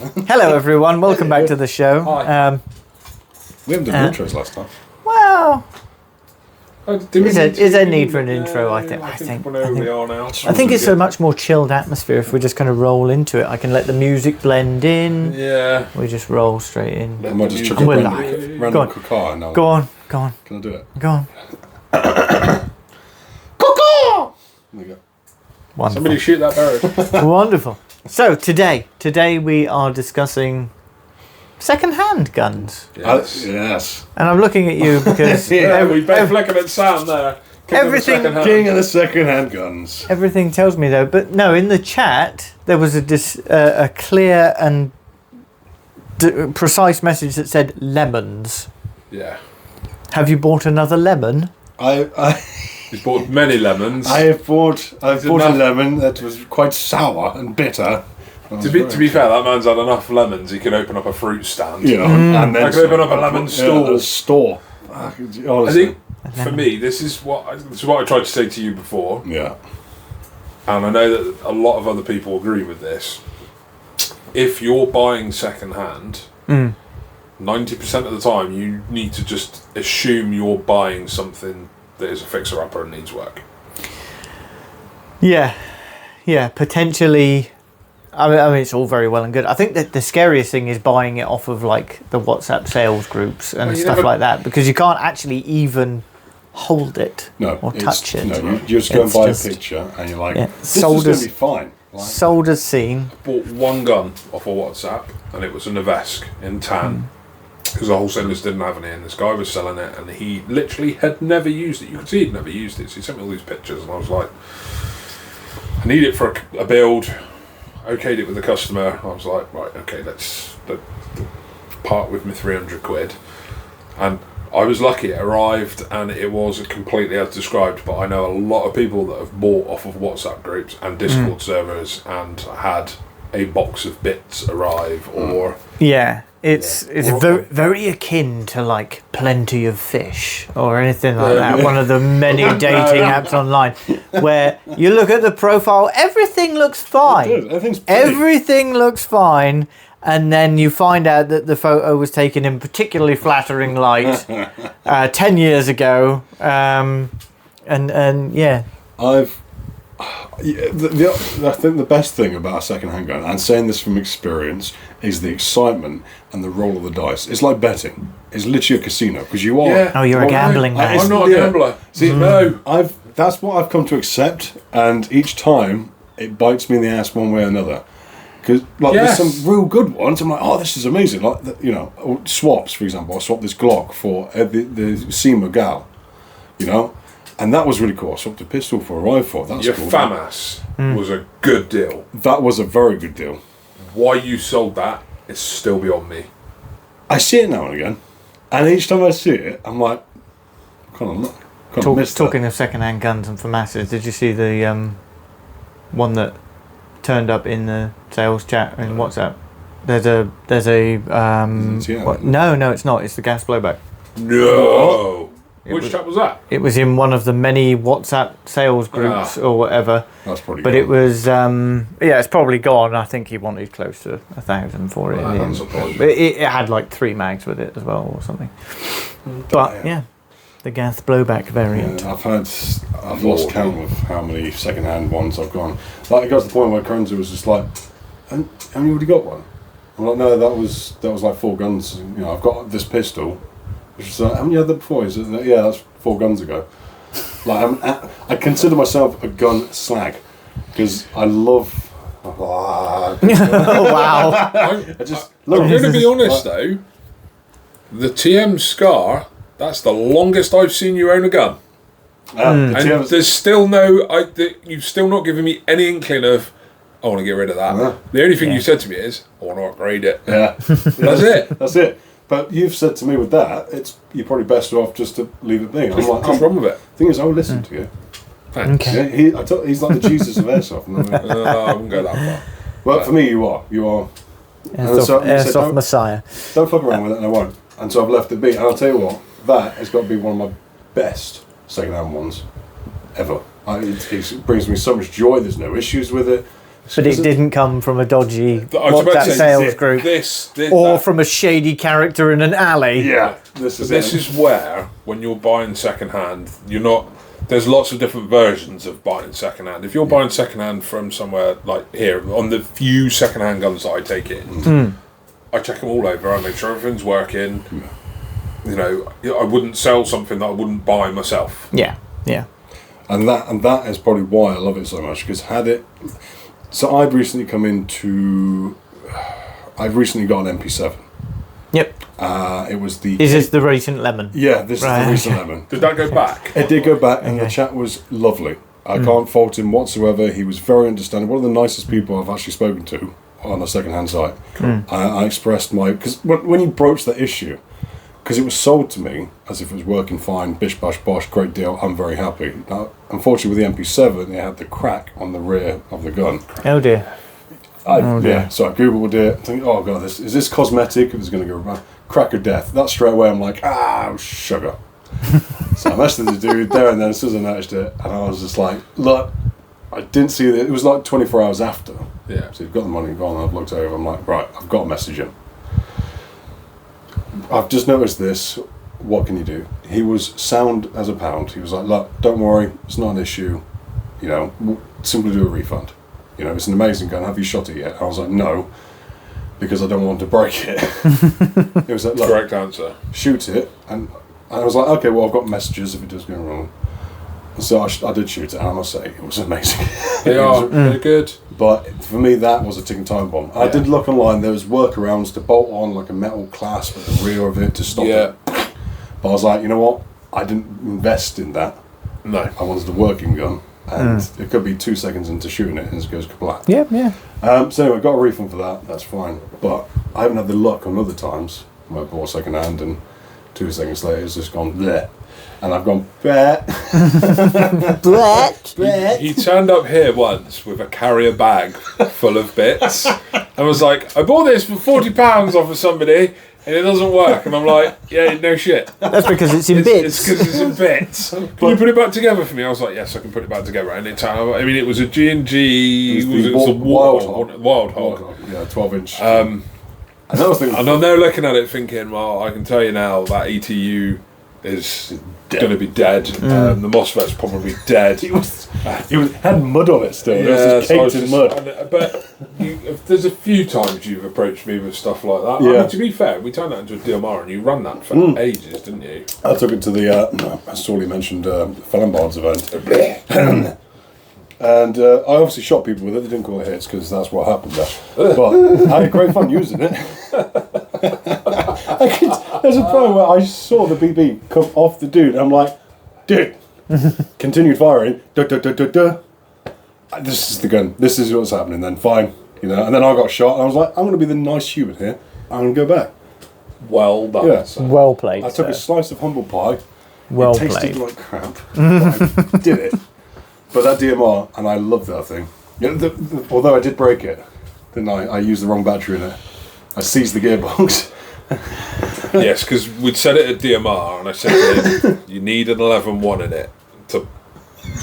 Hello everyone, welcome back to the show. Hi. We haven't done intros last time. Well, is there need for an intro? I think we know where we are now. I think it's a much more chilled atmosphere if we just kind of roll into it. I can let the music blend in. Yeah. We just roll straight in. I might just chuck We're a live. random caca now. Go on. Can I do it? Go on. Caca! There you go. Wonderful. Somebody shoot that bird. Wonderful. So today we are discussing second-hand guns. Yes. And I'm looking at you because We both looking at Sam there. Everything- King of the second-hand guns. everything tells me though. But no, in the chat there was a clear and precise message that said lemons. Yeah. Have you bought another lemon? He's bought many lemons. I've bought a lemon that was quite sour and bitter. To be fair, that man's had enough lemons. He could open up a fruit stand. You know, and then I could open up a lemon store. A store. I Honestly. think for me, this is what I tried to say to you before, Yeah. and I know that a lot of other people agree with this. If you're buying second hand, 90% of the time you need to just assume you're buying something that is a fixer-upper and needs work. Yeah, potentially. I mean, it's all very well and good. I think that the scariest thing is buying it off of like the WhatsApp sales groups and stuff like that, because you can't actually even hold it or touch it. No, you just go and buy a picture and you're like, this is going to be fine. Like, sold as seen. Bought one gun off of WhatsApp, and it was a Novesk in tan. Because the wholesalers didn't have any, and this guy was selling it, and he literally had never used it. You could see he'd never used it, so he sent me all these pictures, and I was like, I need it for a build. Okayed it with the customer. I was like, right, okay, let's part with me 300 quid. And I was lucky, it arrived, and it was completely as described, but I know a lot of people that have bought off of WhatsApp groups and Discord servers and had a box of bits arrive, or... Yeah. It's very, very akin to like Plenty of Fish or anything like that. One of the many dating apps online where you look at the profile, everything looks fine. Everything looks fine, and then you find out that the photo was taken in particularly flattering light 10 years ago. And yeah. I think the best thing about a second-hand gun, and saying this from experience, is the excitement and the roll of the dice. It's like betting. It's literally a casino, because you are. Yeah. Oh, you're a gambling man. I'm not a gambler. See, no, that's what I've come to accept, and each time it bites me in the ass one way or another. Because there's some real good ones. I'm like, oh, this is amazing. Like swaps, for example. I swapped this Glock for the SEMA Gal. And that was really cool. I swapped a pistol for a rifle. That's Your cool. FAMAS was a good deal. That was a very good deal. Why you sold that is still beyond me. I see it now and again, and each time I see it, I'm like, Talking of second-hand guns and FAMASs, did you see the one that turned up in the sales chat in WhatsApp? There's a no, it's not. It's the gas blowback. No. Which chat was that? It was in one of the many WhatsApp sales groups or whatever. That's probably. But it was it's probably gone. I think he wanted close to 1,000 for it. But it had like 3 mags with it as well or something. But the gas blowback variant. Yeah, I've lost count of how many second-hand ones I've gone. Like it got to the point where Krenzer was just like, "And you already got one?" I'm like, "No, that was like 4 guns. I've got this pistol." Which is like, haven't you had that before? Yeah, that's 4 guns ago. Like I consider myself a gun slag because I love. Oh wow! I'm going to be honest though. The TM Scar, that's the longest I've seen you own a gun. And there's still you've still not given me any inkling of, I want to get rid of that. The only thing you said to me is, I want to upgrade it. Yeah. That's it. That's it. But you've said to me with that, you're probably best off just to leave it be. I'm like, what's wrong with it? The thing is, I'll listen to you. Thanks. Okay. Yeah, he's like the Jesus of Airsoft. I wouldn't go that far. Well, for me, you are. Airsoft Messiah. Don't fuck around with it, and I won't. And so I've left it be. And I'll tell you what, that has got to be one of my best second-hand ones ever. It brings me so much joy. There's no issues with it. but it didn't come from a dodgy I was about to say, sales group, or from a shady character in an alley. Yeah, this is where, when you're buying second-hand, you're not... There's lots of different versions of buying second-hand. If you're buying second-hand from somewhere like here, on the few second-hand guns that I take in, I check them all over. I make sure everything's working. You know, I wouldn't sell something that I wouldn't buy myself. Yeah, yeah. And that is probably why I love it so much, because so I've recently got an MP7. Yep. It was the... Is this the recent lemon? Yeah, this is the recent lemon. Did that go back? It did go back, and the chat was lovely. I can't fault him whatsoever. He was very understanding. One of the nicest people I've actually spoken to on a second-hand site. I expressed my... Because when you broached that issue, because it was sold to me as if it was working fine, bish, bash, bosh, great deal, I'm very happy. Now, unfortunately, with the MP7, it had the crack on the rear of the gun. Oh, dear. Yeah, so I googled it, thinking, oh god, is this cosmetic? It was going to go wrong. Crack of death. That straight away, I'm like, sugar. So I messaged the dude there and then as soon as I noticed it, and I was just like, look, I didn't see it. It was like 24 hours after. Yeah. So he'd got the money gone, and I've looked over. I'm like, right, I've got to message him. I've just noticed this. What can you do? He was sound as a pound. He was like, look, don't worry, it's not an issue. You know, we'll simply do a refund. You know, it's an amazing gun. Have you shot it yet? I was like, no, because I don't want to break it. It was like, look, correct answer. Shoot it. And I was like, okay, well, I've got messages if it does go wrong. So I did shoot it, and I must say, it was amazing. They're good. But for me, that was a ticking time bomb. I did look online. There was workarounds to bolt on like a metal clasp at the rear of it to stop it. But I was like, you know what? I didn't invest in that. No. I wanted a working gun. And it could be 2 seconds into shooting it and it goes kaplat. Yeah, yeah. So anyway, got a refund for that. That's fine. But I haven't had the luck on other times when I bought second hand and 2 seconds later it's just gone bleh. And I've gone bleh. Bleh. He turned up here once with a carrier bag full of bits and was like, I bought this for £40 off of somebody and it doesn't work. And I'm like, yeah, no shit. That's because it's in bits. It's because it's in bits. Can you put it back together for me? I was like, yes, I can put it back together. And it was a G&G. It was a Wild Hog. Yeah, 12-inch. And I'm there looking at it thinking, well, I can tell you now that ETU is going to be dead. The MOSFET's probably dead. It had mud on it still. Yeah, it was just caked in mud. But there's a few times you've approached me with stuff like that. Yeah. I mean, to be fair, we turned that into a DMR and you ran that for ages, didn't you? I took it to the, I sorely mentioned, Felonbards event. And I obviously shot people with it. They didn't call it hits because that's what happened there. But I had great fun using it. There's a point where I saw the BB come off the dude. And I'm like, dude, continued firing. Duh, duh, duh, duh, duh. This is the gun. This is what's happening. Then fine, you know. And then I got shot, and I was like, I'm going to be the nice human here. I'm going to go back. Well done. Yeah. Well played. I took a slice of humble pie. Well it tasted played. like crap. But I did it. But that DMR, and I love that thing. Yeah, although I did break it, didn't I? I used the wrong battery in it. I seized the gearbox. Yes, because we'd set it at DMR, and I said to him, you need an 11.1 in it.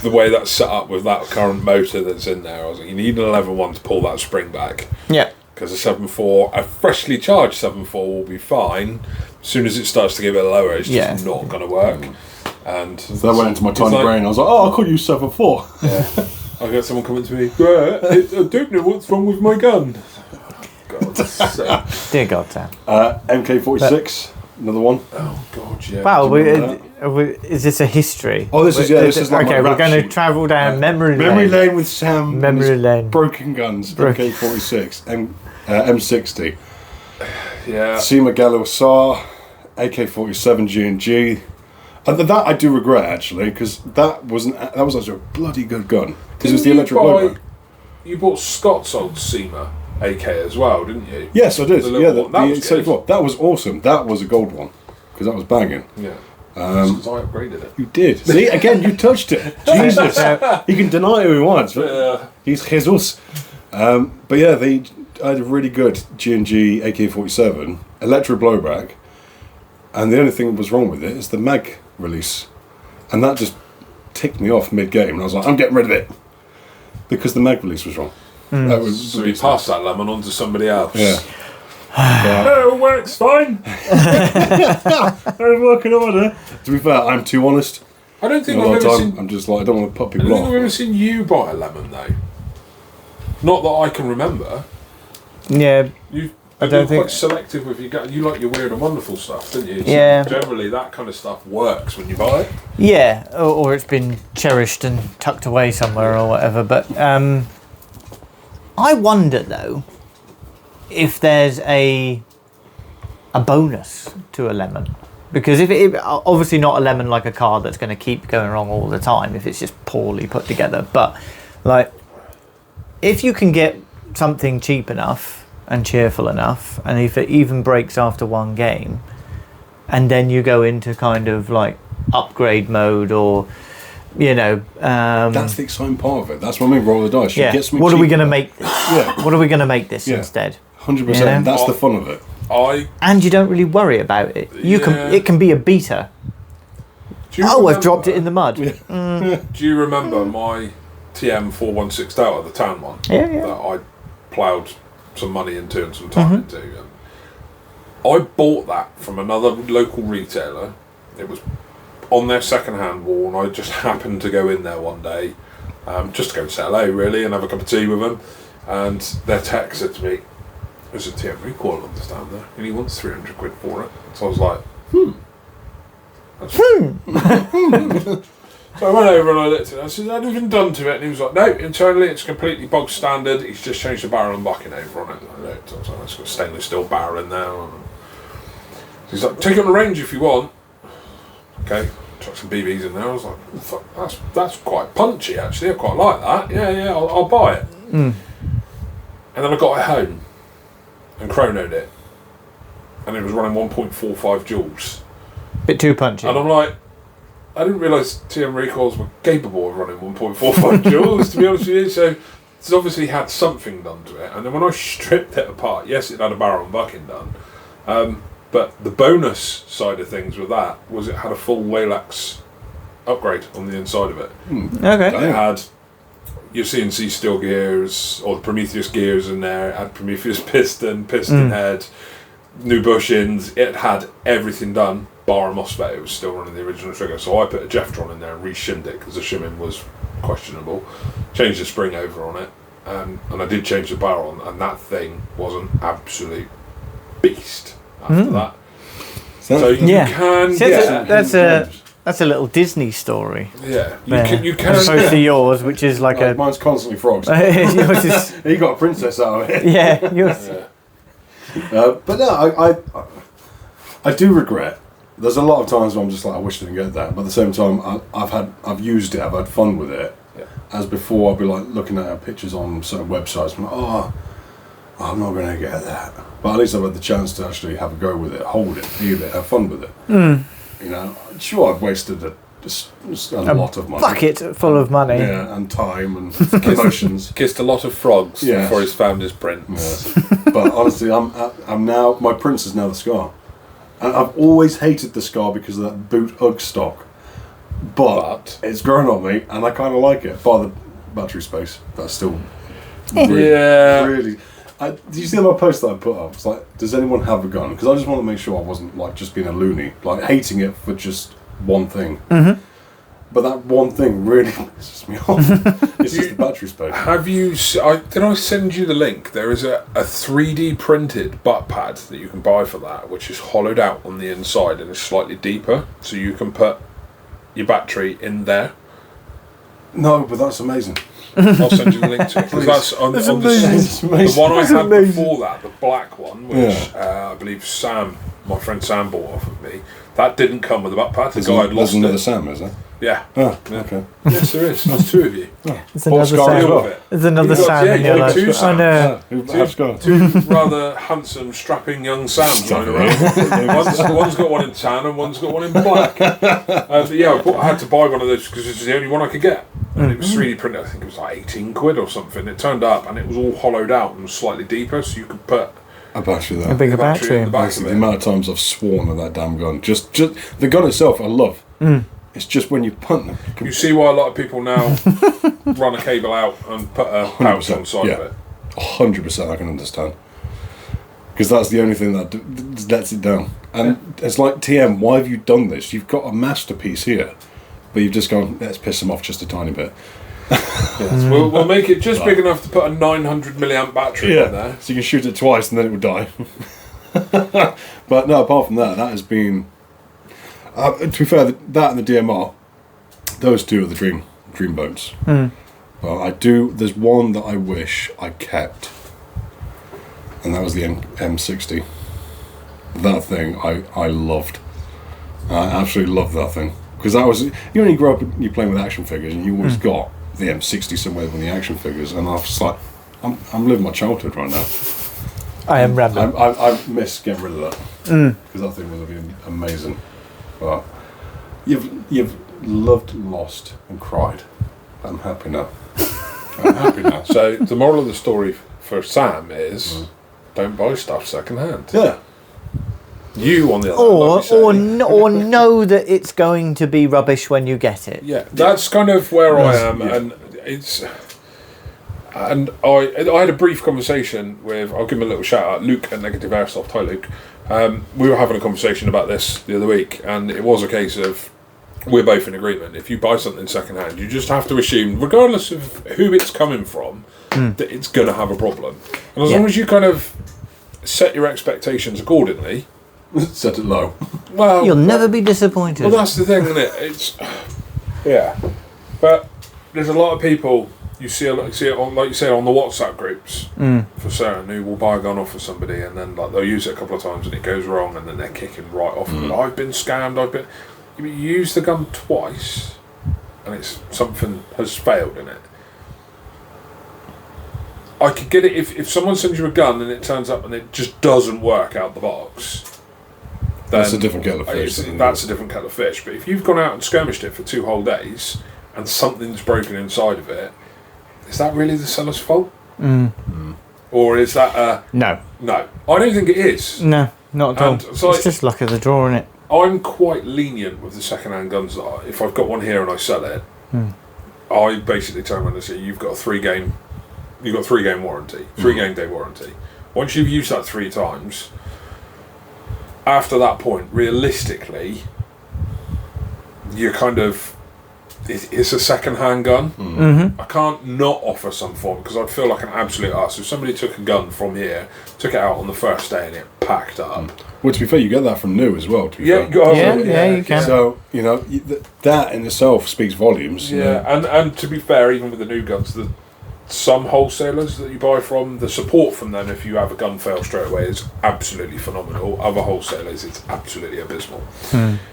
The way that's set up with that current motor that's in there, I was like, you need an 11.1 to pull that spring back. Yeah. Because a 7.4, a freshly charged 7.4 will be fine. As soon as it starts to get a bit lower, it's just not going to work. And so that went into my tiny brain. I was like, oh, I could use 7.4. Yeah. I got someone coming to me, I don't know what's wrong with my gun. God's sake. Dear God, Sam. MK46, another one. Oh, God, yeah. Wow, is this a history? Oh, this is like okay, my we're going to sheet. travel down memory lane. Memory lane with Sam. Memory lane. Broken guns. MK46, M60. Yeah. Sima Gallo SAR, AK-47 G&G. And that I do regret actually, because that was actually a bloody good gun. Because it was the electric blowgun. You bought Scott's old SEMA AK as well, didn't you? Yes, I did. The that was good. That was awesome. That was a gold one because that was banging. Yeah. Because I upgraded it. You did. See, again, you touched it. Jesus, he can deny who he wants. He's Jesus. But yeah, I had a really good G&G AK-47 electric blowback, and the only thing that was wrong with it is the mag release, and that just ticked me off mid-game, and I was like, I'm getting rid of it because the mag release was wrong. That would So we pass that lemon on to somebody else. Yeah. Oh, it works fine. I'm working order. To be fair, I'm too honest. I don't think A I've lot of ever time, seen. I'm just like, I don't want to put I people don't think off. I've ever seen you buy a lemon though. Not that I can remember. Yeah. You've I been don't quite think- selective with your gut. You like your weird and wonderful stuff, don't you? So Yeah. generally, that kind of stuff works when you buy it. Yeah, or it's been cherished and tucked away somewhere or whatever. But I wonder though if there's a bonus to a lemon, because if it obviously not a lemon like a car that's going to keep going wrong all the time if it's just poorly put together. But like, if you can get something cheap enough and cheerful enough, and if it even breaks after one game, and then you go into kind of like upgrade mode, or That's the exciting part of it. That's what I mean. Roll the dice. You yeah. get something What are we cheaper. going to make? Yeah, What are we going to make this Yeah. instead? 100%. Yeah. That's the fun of it. And you don't really worry about it. You can. Yeah. It can be a beta. Do you Oh, I've remember- dropped it in the mud. Do you remember my TM 416 Delta, the tan one? Yeah. That I ploughed some money into and some time into. And I bought that from another local retailer. It was on their second-hand wall, and I just happened to go in there one day, just to go and say hello, really, and have a cup of tea with them. And their tech said to me, "There's a TM recoil on this down there, and he wants 300 quid for it." So I was like, So I went over and I looked at it. I said, "Had anything done to it?" And he was like, "No, internally it's completely bog standard. He's just changed the barrel and bucking over on it." And I looked, I was like, "It's got a stainless steel barrel in there." He's like, "Take it on the range if you want." Okay, chuck some BBs in there. I was like, "Oh, fuck, that's quite punchy actually. I quite like that. Yeah, I'll buy it." And then I got it home and chronoed it, and it was running 1.45 joules. Bit too punchy. And I'm like, I didn't realise TM recoils were capable of running 1.45 joules, to be honest with you. So it's obviously had something done to it. And then when I stripped it apart, yes, it had a barrel and bucking done. But the bonus side of things with that was it had a full Waylax upgrade on the inside of it. Okay. It had your CNC steel gears, or the Prometheus gears in there. It had Prometheus piston head, new bushings. It had everything done, bar a MOSFET. It was still running the original trigger. So I put a Jeftron in there and re-shimmed it because the shimming was questionable. Changed the spring over on it, and I did change the barrel, and that thing was an absolute beast after that. So you Yeah. can See, get... that's a little Disney story. Yeah, There. you can As opposed to get... yours, which is like a. Mine's constantly frogs. yours is, He got a princess out of it. yeah, yours. Yeah. But no, I do regret. There's a lot of times where I'm just like, I wish I didn't get that. But at the same time, I've used it. I've had fun with it. Yeah. As before, I'll be like looking at pictures on certain websites. I'm like, I'm not going to get that. But at least I've had the chance to actually have a go with it, hold it, feel it, have fun with it. You know, sure, I've wasted a lot of money. Bucket full of money. Yeah, and time and emotions. Kissed a lot of frogs Yes. before he's found his prince. Yes. But honestly, I'm now, my prince is now the Scar. And I've always hated the Scar because of that boot Ugg stock. But it's grown on me, and I kind of like it. By the battery space, that's still really, Yeah. really. Did you see my post that I put up? It's like, does anyone have a gun? Because I just want to make sure I wasn't like just being a loony, like hating it for just one thing. But that one thing really pisses me off. It's just the battery space. Have you... did I send you the link? There is a 3D printed butt pad that you can buy for that, which is hollowed out on the inside and is slightly deeper, so you can put your battery in there. No, but that's amazing. I'll send you the link to it, because that's on the one I had before that, the black one, which I believe my friend Sam bought off of me. That didn't come with a butt pad. The guy had lost another it. Sam, is there? Yeah. Oh, Yeah. okay. Yes, there is. There's two of you. There's another Scar as Sam. well. Deal with it. There's another You've got- Sam yeah, in you've your got life. two I Sams. know. Who have Scar? Two rather handsome, strapping young Sams running around. One's got one in tan and one's got one in black. But yeah, I had to buy one of those because it was the only one I could get. And it was 3D printed. I think it was like 18 quid or something. It turned up and it was all hollowed out and was slightly deeper, so you could put A battery A there. bigger the battery in the battery. back of The it. amount of times I've sworn at that damn gun. Just the gun itself, I love. It's just when you punt them. You see why a lot of people now run a cable out and put a pouch on the side of it. 100% I can understand. Because that's the only thing that lets it down. And it's like, TM, why have you done this? You've got a masterpiece here, but you've just gone, let's piss them off just a tiny bit. Yes, we'll make it just big enough to put a 900 milliamp battery in there. So you can shoot it twice and then it will die. But no, apart from that, that has been... to be fair, that and the DMR, those two are the dream boats. But there's one that I wish I kept, and that was the M60. That thing I loved. I absolutely loved that thing. Because that was... you grow up and you're playing with action figures and you always got the M60 somewhere with the action figures, and I was just like, I'm living my childhood right now. I am rambling. I miss getting rid of that. Because that thing would have been amazing. But you've loved, lost and cried. I'm happy now. So the moral of the story for Sam is don't buy stuff second hand. Yeah. You on the other hand, or know that it's going to be rubbish when you get it. Yeah, that's kind of where I am, and it's. And I had a brief conversation with, I'll give him a little shout out, Luke at Negative Airsoft. Hi Luke. We were having a conversation about this the other week, and it was a case of we're both in agreement. If you buy something second hand, you just have to assume, regardless of who it's coming from, that it's going to have a problem. And as long as you kind of set your expectations accordingly. Set it low. Well, you'll never be disappointed. Well, that's the thing, isn't it? It's but there's a lot of people you see it on, like you said, on the WhatsApp groups for certain who will buy a gun off of somebody and then like they'll use it a couple of times and it goes wrong and then they're kicking right off. Of it. I've been scammed. You use the gun twice and it's something has failed in it. I could get it if someone sends you a gun and it turns up and it just doesn't work out the box. That's a different kettle of fish. That's a different kettle of fish. But if you've gone out and skirmished it for 2 whole days and something's broken inside of it, is that really the seller's fault? Or is that No. No. I don't think it is. No, not at all. So it's just luck of the draw, isn't it? I'm quite lenient with the second-hand guns. If I've got one here and I sell it, I basically turn around and say, you've got a 3-game warranty, 3-game day warranty. Once you've used that 3 times... After that point, realistically, you're kind of... It's a second-hand gun. I can't not offer some form because I'd feel like an absolute arse. If somebody took a gun from here, took it out on the first day and it packed up... Well, to be fair, you get that from new as well. To be fair. You can. So, that in itself speaks volumes. Yeah, and to be fair, even with the new guns, some wholesalers that you buy from, the support from them if you have a gun fail straight away is absolutely phenomenal. Other wholesalers, it's absolutely abysmal.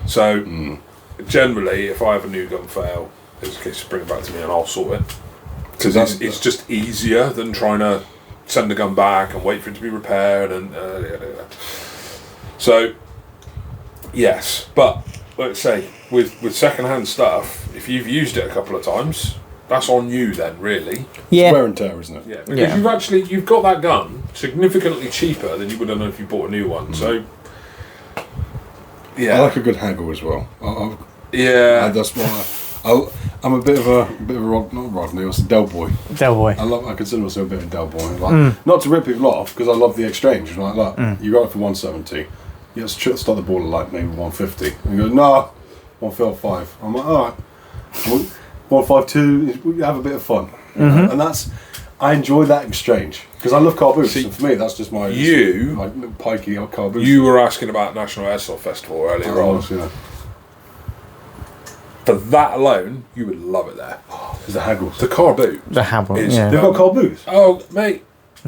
So, generally, if I have a new gun fail, it's a case of bring it back to me and I'll sort it. Because it's just easier than trying to send the gun back and wait for it to be repaired. And So, yes. But, let's say, with second-hand stuff, if you've used it a couple of times... That's on you then, really. Yeah. It's wear and tear, isn't it? Yeah, because you've got that gun significantly cheaper than you would have done if you bought a new one. So, yeah. I like a good haggle as well. That's why I'm a bit of a not Rodney, it's a Del Boy. Del Boy. I consider myself a bit of a Del Boy. Not to rip people off, because I love the exchange. Like that, you got it for 170. You have to start the ball at like maybe 150. And you go, no, 155. I'm like, all right. 152, we have a bit of fun, and I enjoy that exchange because I love car boots. And for me, that's just my pikey car boots. You were asking about National Airsoft Festival earlier on. For that alone, you would love it there. There's the haggles, the car boot, they've got car boots. Oh, mate.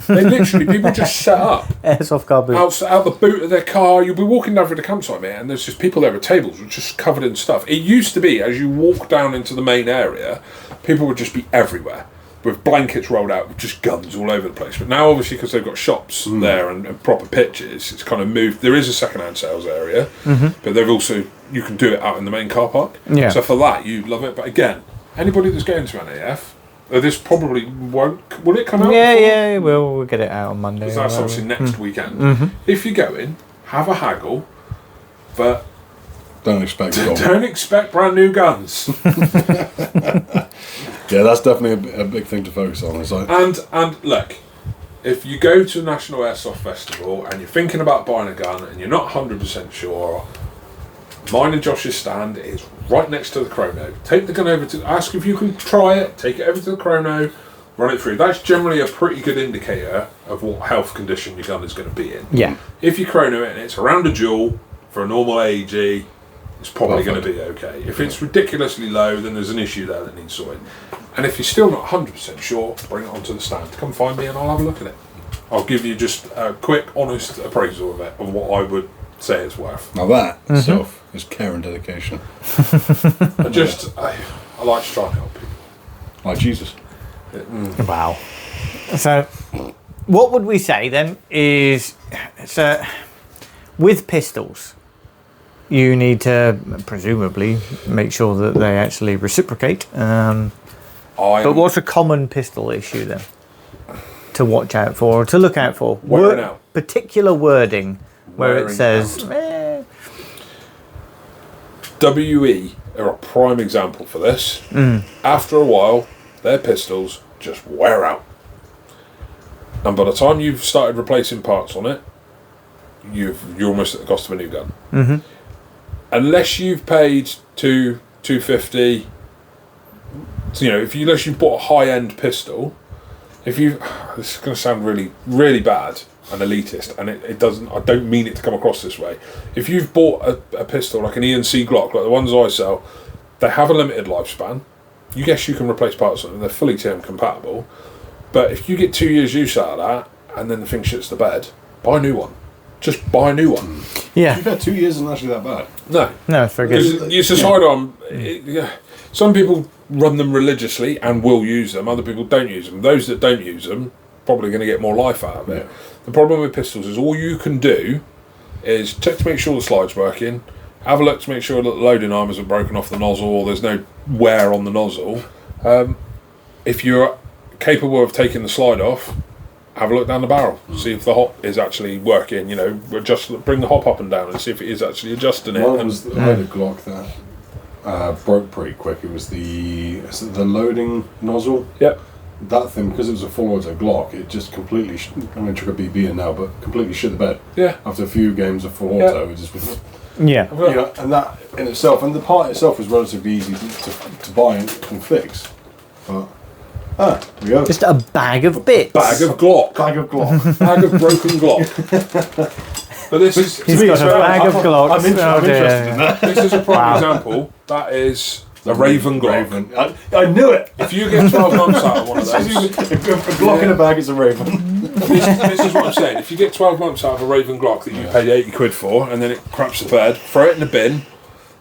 They literally, people just set up airsoft car boots out the boot of their car. You'll be walking down through the campsite, mate, and there's just people there with tables which are just covered in stuff. It used to be, as you walk down into the main area, people would just be everywhere with blankets rolled out with just guns all over the place. But now, obviously, because they've got shops there and proper pitches, it's kind of moved. There is a second-hand sales area, but they've also, you can do it out in the main car park. Yeah. So for that, you love it. But again, anybody that's going to an AF, this probably won't... Will it come out? Yeah, we'll get it out on Monday. Because that's obviously next weekend. If you go in, have a haggle, but... Don't expect brand new guns. Yeah, that's definitely a big thing to focus on. It's like... And look, if you go to a National Airsoft Festival and you're thinking about buying a gun and you're not 100% sure, mine and Josh's stand is right next to the chrono. Take the gun over to, ask if you can try it, take it over to the chrono, run it through. That's generally a pretty good indicator of what health condition your gun is going to be in. Yeah. If you chrono it and it's around a joule for a normal AEG, it's probably going to be okay. If it's ridiculously low, then there's an issue there that needs sorting. And if you're still not 100% sure, bring it onto the stand. Come find me and I'll have a look at it. I'll give you just a quick, honest appraisal of it, of what I would say it's worth. Now that itself is care and dedication. I like to try and help people. Like Jesus. Wow. So, what would we say then is, so with pistols, you need to presumably make sure that they actually reciprocate. But what's a common pistol issue then to watch out for, or to look out for? Wearing out. Particular wording where Wearing it says... WE are a prime example for this. After a while, their pistols just wear out. And by the time you've started replacing parts on it, you're almost at the cost of a new gun. Mm-hmm. Unless you've paid $250, unless you've bought a high-end pistol, this is going to sound really, really bad and elitist, and it doesn't. I don't mean it to come across this way. If you've bought a pistol like an ENC Glock, like the ones I sell, they have a limited lifespan. Yes, you can replace parts on them; they're fully TM compatible. But if you get 2 years use out of that, and then the thing shits the bed, buy a new one. Just buy a new one. Yeah. You've had 2 years isn't actually that bad. No, it's very good. Because you decide on. Some people run them religiously and will use them. Other people don't use them. Those that don't use them probably going to get more life out of it. Yeah. The problem with pistols is all you can do is check to make sure the slide's working, have a look to make sure that the loading arm isn't broken off the nozzle or there's no wear on the nozzle. If you're capable of taking the slide off, have a look down the barrel, see if the hop is actually working. Bring the hop up and down and see if it is actually adjusting it. I had a Glock that broke pretty quick. It was the loading nozzle. Yep. That thing, because it was a full auto Glock, it just completely, I'm going to chuck a BB in now, but completely shit the bed. Yeah. After a few games of full auto, it just was... Yeah. And that in itself, and the part itself was relatively easy to buy and fix. But, there we go. Just a bag of bits. Bag of Glock. Bag of Glock. Bag of broken Glock. But this is... He's got a bag of Glocks. I'm interested in that. This is a prime example. That is a Raven Glock. I knew it. If you get 12 months out of one of those... If a Glock in a bag is a Raven. This is what I'm saying. If you get 12 months out of a Raven Glock that you paid 80 quid for, and then it craps the bed, throw it in the bin,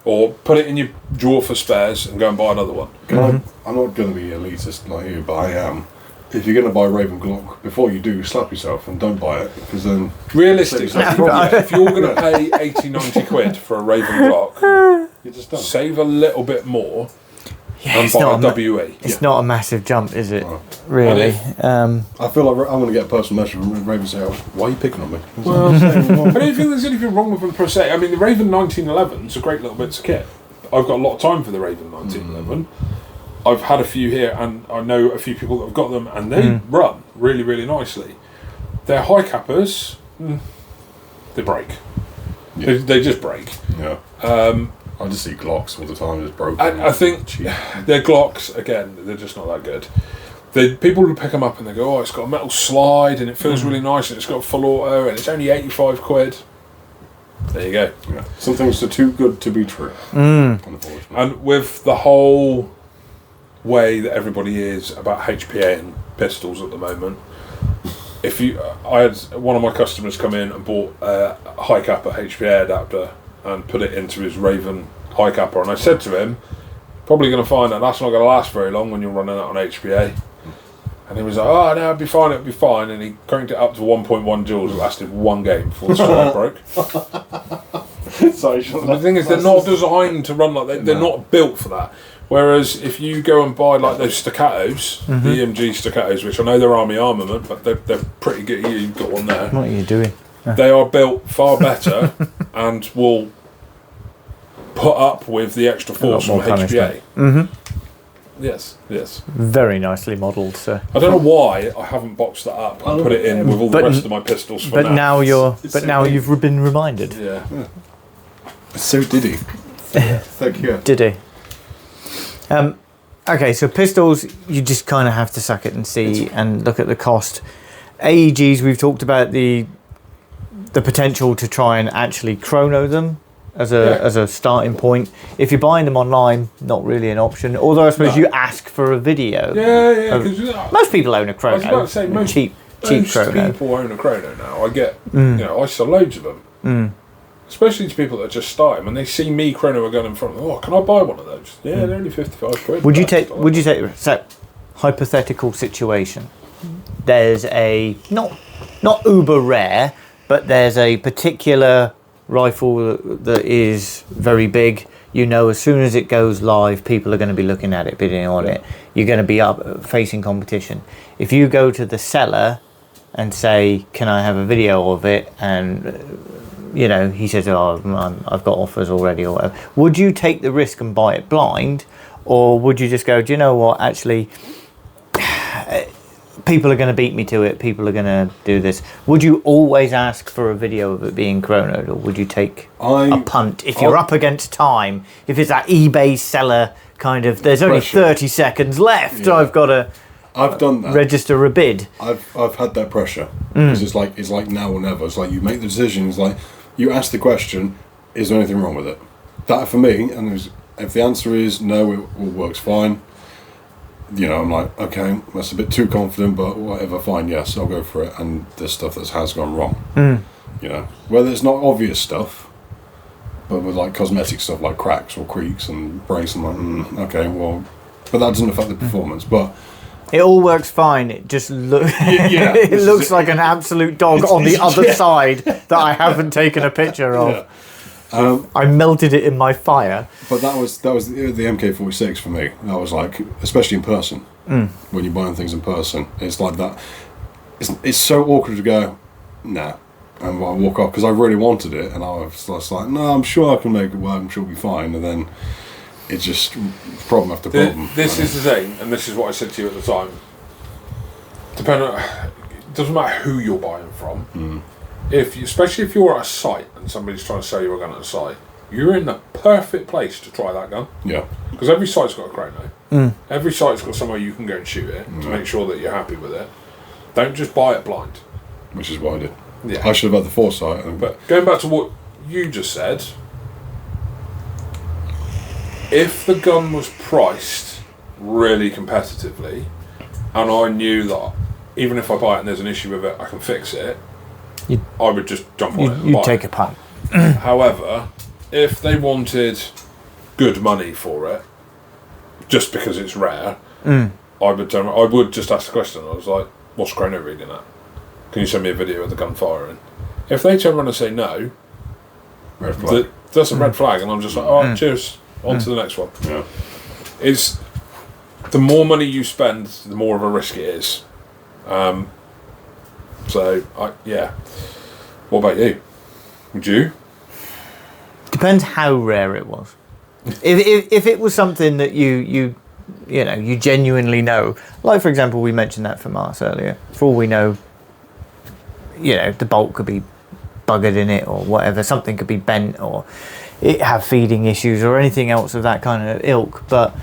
or put it in your drawer for spares and go and buy another one. I'm not going to be elitist like you, but I am. If you're going to buy a Raven Glock, before you do, slap yourself and don't buy it, because then... Realistically, if you're going to pay 80, 90 quid for a Raven Glock, you're just done. save a little bit more Yeah, and buy a WE. It's not a massive jump, is it? No. Really? I feel like I'm going to get a personal message from Raven and say, why are you picking on me? Well, I don't think there's anything wrong with them per se. I mean, the Raven 1911 is a great little bit of kit. I've got a lot of time for the Raven 1911. I've had a few here, and I know a few people that have got them, and they run really, really nicely. They're high cappers. They break. Yeah. They just break. Yeah. I just see Glocks all the time, just broken. I think their Glocks, again, they're just not that good. People will pick them up and they go, oh, it's got a metal slide and it feels really nice and it's got full auto and it's only 85 quid. There you go. Yeah. Some things are too good to be true. Unfortunately. And with the whole way that everybody is about HPA and pistols at the moment, I had one of my customers come in and bought a high capper HPA adapter and put it into his Raven high capper, and I said to him, probably going to find that that's not going to last very long when you're running out on HPA. And he was like, oh no, it'll be fine, and he cranked it up to 1.1 joules. It lasted one game before the slide broke. The thing is, they're not designed to run like that. They're not built for that. Whereas if you go and buy like those staccatos, the EMG staccatos, which I know they're army armament, but they're pretty good. You've got one there. What are you doing? They are built far better and will put up with the extra force from HPA. Yes, yes. Very nicely modelled, so. I don't know why I haven't boxed that up and put it in with all the rest of my pistols for But now you've been reminded. Yeah. So did he. Thank you. Did he? Okay, so pistols, you just kind of have to suck it and see and look at the cost. AEGs, we've talked about the potential to try and actually chrono them as a starting point. If you're buying them online, not really an option. Although I suppose you ask for a video. Yeah. Most people own a chrono. I was about to say most cheap chrono. People own a chrono now. I get, I sell loads of them. Especially to people that are just starting. When they see me chrono a gun in front of them, can I buy one of those? Yeah, they're only 55 quid. Would you say, so, hypothetical situation, there's a, not uber rare, but there's a particular rifle that is very big. You know, as soon as it goes live, people are going to be looking at it, bidding on it. You're going to be up facing competition. If you go to the seller and say, can I have a video of it? And, he says, I've got offers already or whatever. Would you take the risk and buy it blind? Or would you just go, do you know what, actually, people are going to beat me to it, people are going to do this. Would you always ask for a video of it being chronoed, or would you take a punt if you're up against time? If it's that eBay seller kind of, there's only 30 seconds left, I've got to done that. Register a bid. I've had that pressure. Because it's like now or never. It's like you make the decision, it's like you ask the question, is there anything wrong with it? That for me, and if the answer is no, it all works fine. I'm like, okay, that's a bit too confident, but whatever, fine, yes, I'll go for it. And there's stuff that has gone wrong. Whether it's not obvious stuff, but with like cosmetic stuff like cracks or creaks and breaks, I'm like, okay, well, but that doesn't affect the performance. But it all works fine. It just it looks like an absolute dog on the other side that I haven't taken a picture of. I melted it in my fire. But that was the MK46 for me. That was like, especially in person, when you're buying things in person, it's like that. It's so awkward to go, nah, and I walk off because I really wanted it, and I was like, no, I'm sure I can make it work. I'm sure it'll be fine, and then it's just problem after problem. This is the thing, and this is what I said to you at the time. It doesn't matter who you're buying from. Especially if you're at a site and somebody's trying to sell you a gun at a site, you're in the perfect place to try that gun. Yeah. Because every site's got a chrono. Every site's got somewhere you can go and shoot it to make sure that you're happy with it. Don't just buy it blind. Which is what I did. Yeah. I should have had the foresight. But going back to what you just said, if the gun was priced really competitively, and I knew that even if I buy it and there's an issue with it, I can fix it, I would just jump on it and buy You'd take a punt. However, if they wanted good money for it, just because it's rare, I would just ask the question. I was like, what's chrono reading at? Can you send me a video of the gun firing? If they turn around and say no, red flag. That's a red flag, and I'm just like, all right, cheers, on to the next one. Yeah. It's the more money you spend, the more of a risk it is. What about you? Would you? Depends how rare it was. if it was something that you genuinely know, like for example, we mentioned that for Mars earlier. For all we know, the bolt could be buggered in it or whatever. Something could be bent or it have feeding issues or anything else of that kind of ilk. But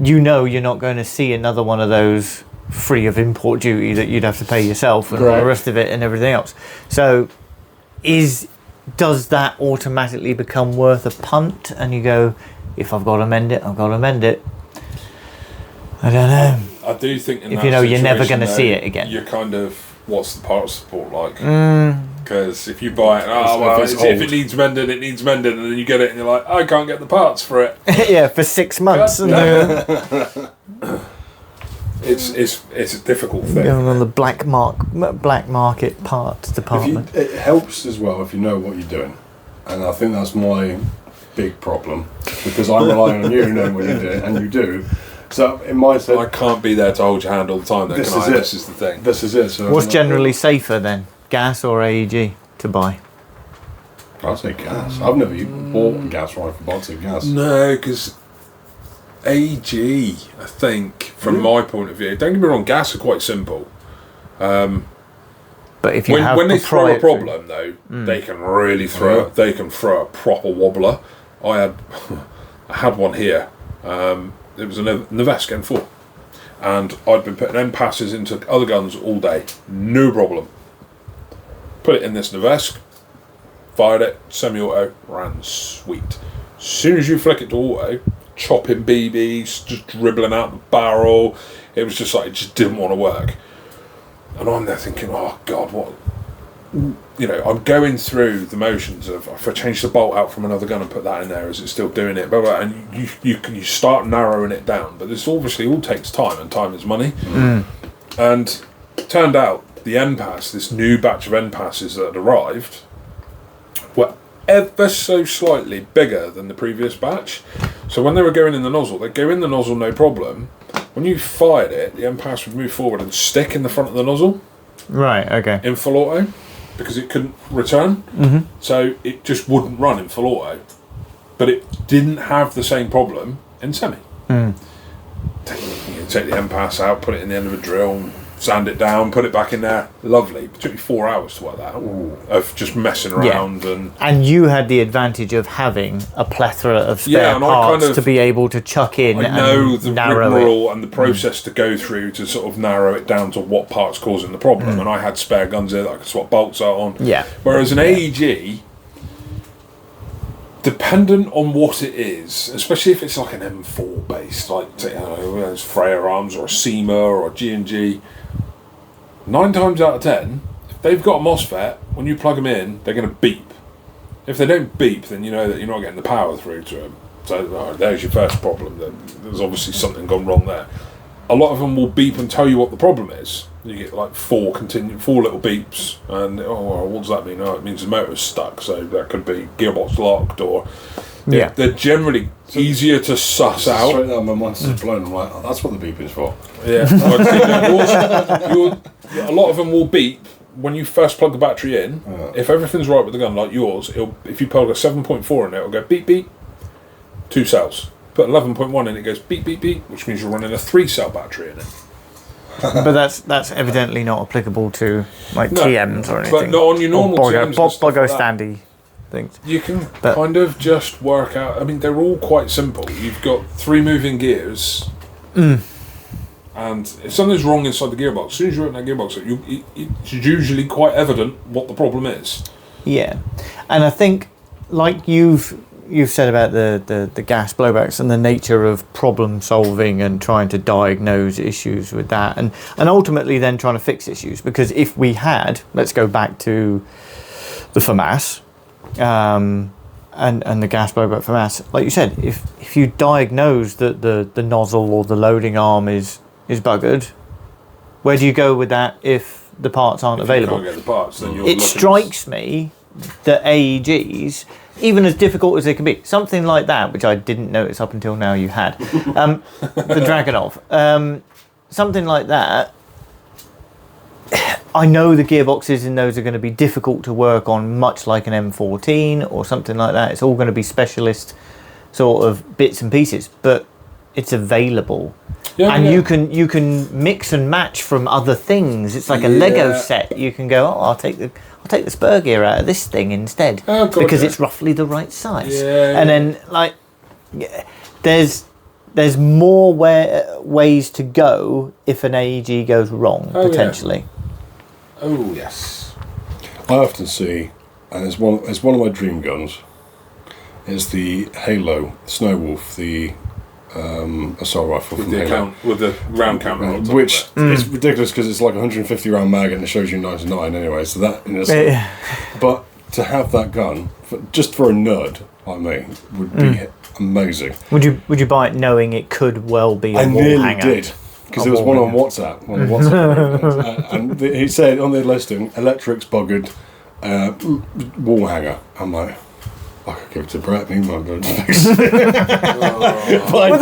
you're not going to see another one of those free of import duty that you'd have to pay yourself and all the rest of it and everything else. So does that automatically become worth a punt? And you go, if I've got to mend it, I've got to mend it. I don't know. I do think in if that you're never going to see it again. You're kind of, what's the parts support like? Because if you buy it, if it needs mending, it needs mending, and then you get it and you're like, I can't get the parts for it. Yeah, for 6 months. It's a difficult thing. Going on the black market parts department. It helps as well if you know what you're doing, and I think that's my big problem because I'm relying on you knowing what you do, and you do. So in my sense, I can't be there to hold your hand all the time. Though, this is the thing. This is it. So what's generally safer then, gas or AEG to buy? I'd say gas. I've never even bought a gas rifle, but I'd say gas. No, because AG, I think, from my point of view. Don't get me wrong, gas are quite simple. But if you When they throw a problem, though, they can really throw. They can throw a proper wobbler. I had one here. It was a Nevesque N4, and I'd been putting end passes into other guns all day, no problem. Put it in this Nevesque, fired it, semi-auto, ran sweet. As soon as you flick it to auto, chopping BBs, just dribbling out the barrel, it was just like, it just didn't want to work. And I'm there thinking, oh God, what? You know, I'm going through the motions of, if I change the bolt out from another gun and put that in there, is it still doing it? Blah, blah, and you start narrowing it down. But this obviously all takes time, and time is money. And it turned out the end pass, this new batch of end passes that had arrived, were ever so slightly bigger than the previous batch. So when they were going in the nozzle, they'd go in the nozzle no problem. When you fired it, the end pass would move forward and stick in the front of the nozzle. Right, okay. In full auto, because it couldn't return. So it just wouldn't run in full auto. But it didn't have the same problem in semi. Take the end pass out, put it in the end of a drill, sand it down, put it back in there. Lovely. It took me 4 hours to work that out. Of just messing around. And you had the advantage of having a plethora of spare parts to be able to chuck in I know the narrow rigmarole and the process to go through to sort of narrow it down to what part's causing the problem. And I had spare guns there that I could swap bolts out on. Whereas an AEG, dependent on what it is, especially if it's like an M4 based, like there's Freya arms or a SEMA or a G&G, 9 times out of 10, if they've got a MOSFET, when you plug them in, they're going to beep. If they don't beep, then you know that you're not getting the power through to them. So there's your first problem. There's obviously something gone wrong there. A lot of them will beep and tell you what the problem is. You get like 4 little beeps, and what does that mean? Oh, it means the motor's stuck. So that could be gearbox locked, or they're generally easier to suss out. Straight down my mind's just blown. I'm like, oh, that's what the beeping's for. Yeah, a lot of them will beep when you first plug the battery in. If everything's right with the gun, like yours, if you plug a 7.4 in it, it'll go beep beep. 2 cells. Put 11.1 in, it goes beep beep beep, which means you're running a 3-cell battery in it. But that's evidently not applicable to like TMs or anything. But not on your normal TMs. Bogo standy things. You can kind of just work out. I mean, they're all quite simple. You've got 3 moving gears, and if something's wrong inside the gearbox, as soon as you open that gearbox, it's usually quite evident what the problem is. Yeah, and I think, like you've said about the gas blowbacks and the nature of problem solving and trying to diagnose issues with that, and ultimately then trying to fix issues. Because if we had, let's go back to the FAMAS, and the gas blowback FAMAS, like you said, if you diagnose that the nozzle or the loading arm is buggered, where do you go with that if the parts aren't available? You can't get the parts, then you're it strikes me that AEGs, even as difficult as they can be, something like that, which I didn't notice up until now you had, the Dragunov, something like that, I know the gearboxes in those are going to be difficult to work on, much like an M14 or something like that. It's all going to be specialist sort of bits and pieces, but it's available. You can mix and match from other things. It's like a Lego set. You can go, I'll take the spur gear out of this thing instead, because it's roughly the right size. And then like there's more ways to go if an AEG goes wrong potentially. Oh yes. I often see, and it's one of my dream guns, is the Halo Snowwolf, the assault rifle with from Halo. With the round counter, which is ridiculous because it's like 150 round mag and it shows you 99 anyway. So that, but to have that gun just for a nerd like me would be amazing. Would you buy it knowing it could well be a wall hanger? I nearly did. Because there was one on WhatsApp. And he said on the listing, electrics buggered, wall hanger. I'm like, I could give it to Brett, me, my gun. Well,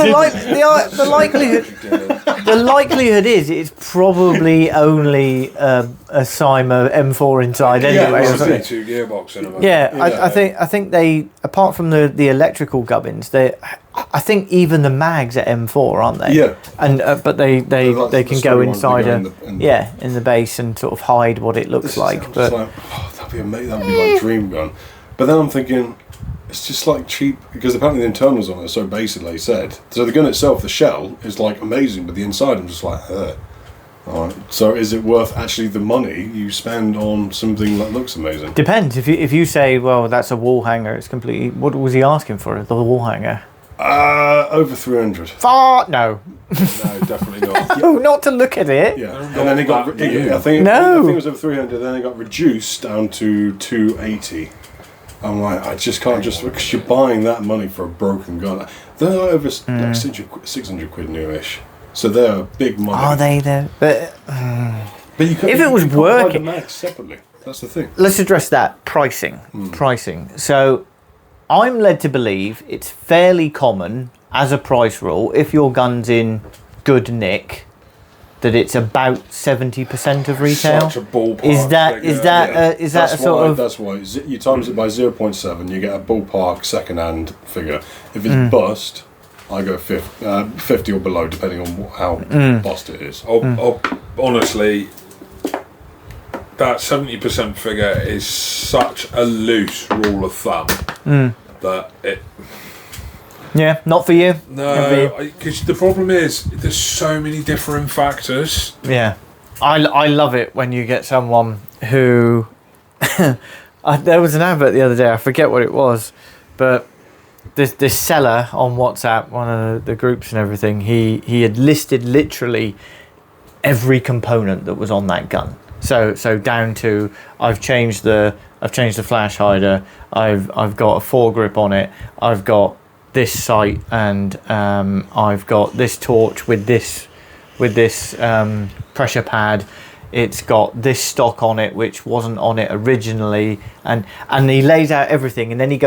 the likelihood is it's probably only a Cyma M4 inside anyway. Yeah, Or something. 2 gearbox in them. Yeah, I think they, apart from the electrical gubbins, I think even the mags are M4, aren't they? Yeah. And but they can go inside in the base and sort of hide what it looks like. But that'd be amazing. That'd be like dream gun. But then I'm thinking, it's just like cheap, because apparently the internals on it are so basic, like you said. So the gun itself, the shell, is like amazing, but the inside I'm just like, Alright. So is it worth actually the money you spend on something that looks amazing? depends. If you say, well, that's a wall hanger, it's completely. What was he asking for? The wall hanger? Over 300. Far no. No, definitely not. Oh, not to look at it. Yeah, and then it got. I think it was over 300. Then it got reduced down to 280. I'm like, I just can't because you're buying that money for a broken gun. They're over like 600 quid newish, so they're big money. Are they though? But you can, if it was you can't buy the working, mags separately. That's the thing. let's address that pricing. So I'm led to believe it's fairly common as a price rule, if your gun's in good nick, that it's about 70% of retail. Such a ballpark Is that figure. a sort of? That's why you times it by 0.7, you get a ballpark second-hand figure. If it's bust, I go 50 or below, depending on how bust it is. Honestly, that 70% figure is such a loose rule of thumb that it. Yeah, not for you. No, because the problem is there's so many different factors. Yeah, I love it when you get someone who. There was an advert the other day. I forget what it was, but this seller on WhatsApp, one of the groups and everything, he had listed literally every component that was on that gun. So down to I've changed the flash hider. I've got a foregrip on it. I've got this sight, and I've got this torch with this pressure pad. It's got this stock on it which wasn't on it originally, and he lays out everything, and then he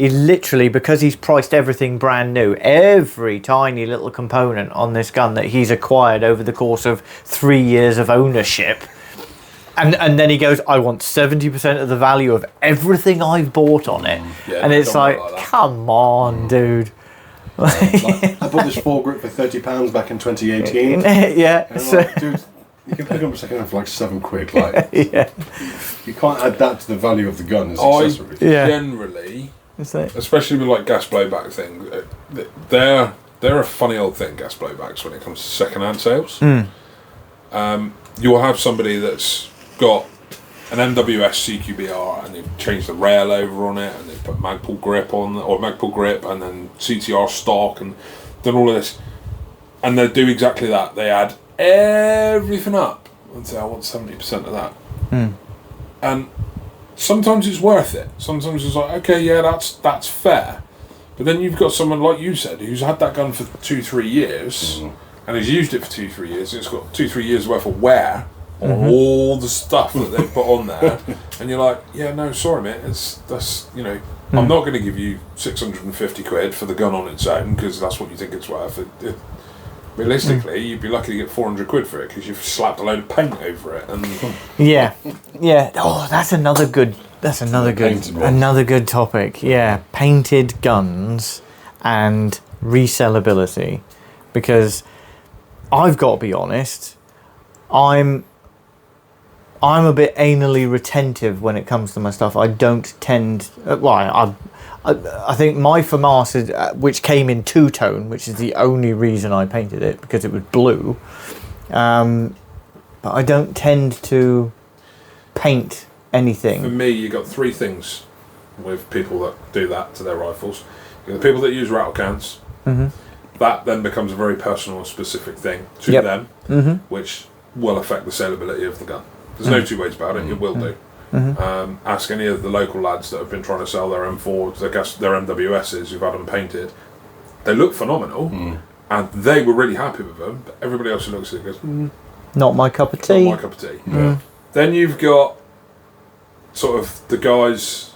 literally, because he's priced everything brand new, every tiny little component on this gun that he's acquired over the course of 3 years of ownership. And then he goes, I want 70% of the value of everything I've bought on it. Yeah, and it's like come on, dude. I bought this foregrip for £30 back in 2018. Yeah. And I'm like, dude, you can pick up a second hand for like £7. Like, Yeah. you can't add that to the value of the gun as I accessories. generally, especially with like gas blowback things, they're a funny old thing, gas blowbacks, when it comes to second-hand sales. You'll have somebody that's got an MWS CQBR and they've changed the rail over on it, and they've put Magpul grip on, or Magpul grip, and then CTR stock, and done all of this, and they do exactly that. They add everything up and say, I want 70% of that. And sometimes it's worth it. Sometimes it's like, okay, yeah, that's fair. But then you've got someone like you said who's had that gun for 2-3 years and has used it for 2-3 years, and it's got 2-3 years worth of wear on all the stuff that they've put on there, and you're like, yeah, no, sorry, mate, I'm not going to give you 650 quid for the gun on its own because that's what you think it's worth. Realistically, you'd be lucky to get 400 quid for it because you've slapped a load of paint over it. And yeah. Oh, that's another good topic. Yeah, painted guns and resellability, because I've got to be honest, I'm a bit anally retentive when it comes to my stuff. I don't tend. I think my FAMAS, which came in two-tone, which is the only reason I painted it, because it was blue. But I don't tend to paint anything. For me, you got three things with people that do that to their rifles. You got the people that use rattle cans. That then becomes a very personal and specific thing to them, which will affect the saleability of the gun. There's no two ways about it. It will do. Ask any of the local lads that have been trying to sell their M4s, their MWSs, who've had them painted. They look phenomenal, and they were really happy with them. But everybody else who looks at it goes, not my cup of tea. Not my cup of tea. Then you've got sort of the guys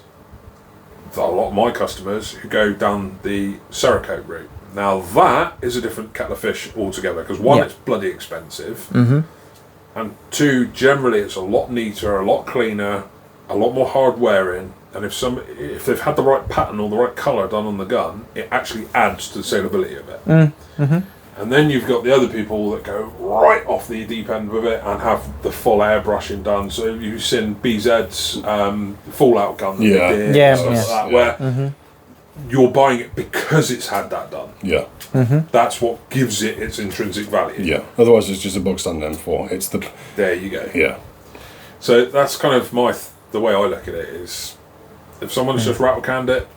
a lot of my customers who go down the Cerakote route. Now that is a different kettle of fish altogether, because one, it's bloody expensive, and two, generally it's a lot neater, a lot cleaner, a lot more hard wearing, and if they've had the right pattern or the right colour done on the gun, it actually adds to the saleability of it. And then you've got the other people that go right off the deep end with it and have the full airbrushing done. So you've seen BZ's Fallout gun that they did, and stuff like that, where you're buying it because it's had that done. Yeah. That's what gives it its intrinsic value. Yeah. Otherwise, it's just a box standard M4. It's the. There you go. Yeah. So that's kind of the way I look at it is, if someone's just rattle canned it,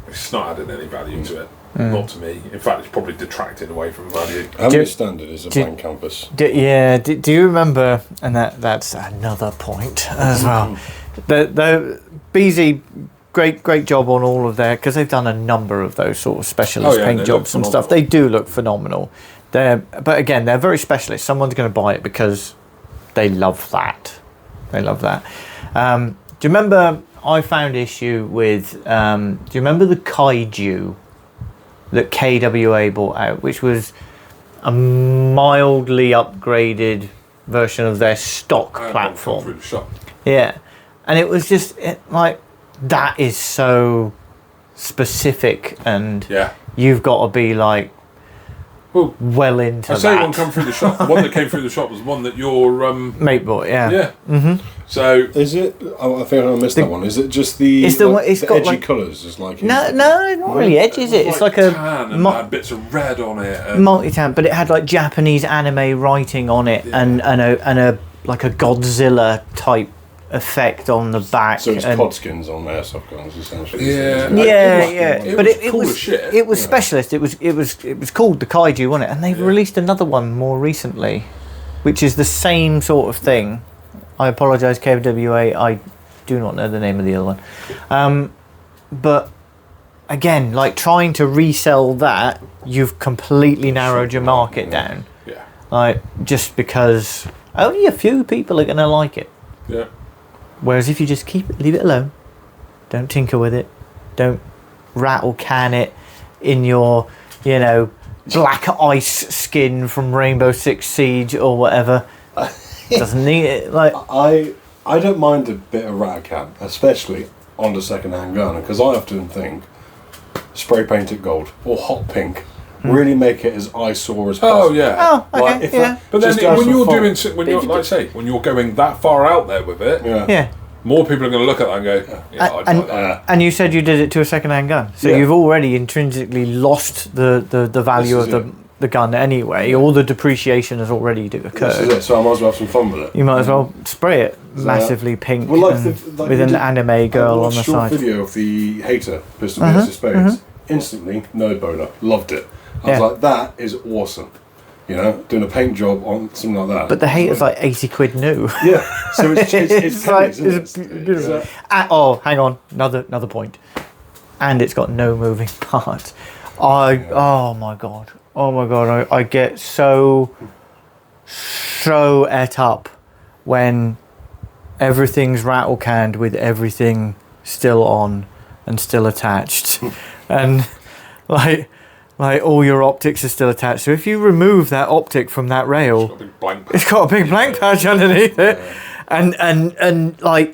it's not adding any value to it. Not to me. In fact, it's probably detracting away from value. How many standard is a blank canvas? Do you remember? And that's another point as well. The BZ, great job on all of their, because they've done a number of those sort of specialist paint jobs and stuff. They do look phenomenal. But again, they're very specialist. Someone's going to buy it because they love that. They love that. Do you remember? I found issue with. Do you remember the Kaiju that KWA bought out, which was a mildly upgraded version of their stock platform? Through the shop. Yeah, and it was just like, that is so specific, and you've got to be like well into that. I say one come through the shop. The one that came through the shop was one that your mate bought. Yeah. So is it? I think I missed that one. Is it just the? It's the one. It's got edgy like colours. It's like no, not really edgy, is it? It's like a tan and had bits of red on it. Multi-tan, but it had like Japanese anime writing on it, and a like a Godzilla type effect on the back. So it's codskins on Airsoft guns, essentially. Yeah. But it cool was as shit. It was specialist. It was called the Kaiju, wasn't it? And they've released another one more recently, which is the same sort of thing. I apologise, KWA. I do not know the name of the other one. But again, like trying to resell that, you've completely narrowed your market down. Yeah. Like just because only a few people are going to like it. Yeah. Whereas if you just leave it alone, don't tinker with it, don't rattle can it in your, black ice skin from Rainbow Six Siege or whatever. Doesn't need it. Like I don't mind a bit of rat can, especially on the second-hand gun, because I often think spray paint it gold or hot pink. Really make it as eyesore as possible. Oh yeah. Oh, okay. Like, but then when you're going that far out there with it, yeah. more people are going to look at that and go, I'd like that. And you said you did it to a second-hand gun, so you've already intrinsically lost the value of the gun anyway. All the depreciation has already occurred. This is it, so I might as well have some fun with it. You might as well spray it massively pink with an anime I girl on watched the a short side. video of the Hater pistol versus Spades. Instantly, no boner. Loved it. I was like, that is awesome. Doing a paint job on something like that. But the Hater's like 80 quid new. Yeah, so it's pennies, isn't it? Beautiful. Hang on, another point. And it's got no moving parts. Oh my god, I get so et up when everything's rattle canned with everything still on and still attached, and like all your optics are still attached. So if you remove that optic from that rail, it's got a big blank patch underneath it, and like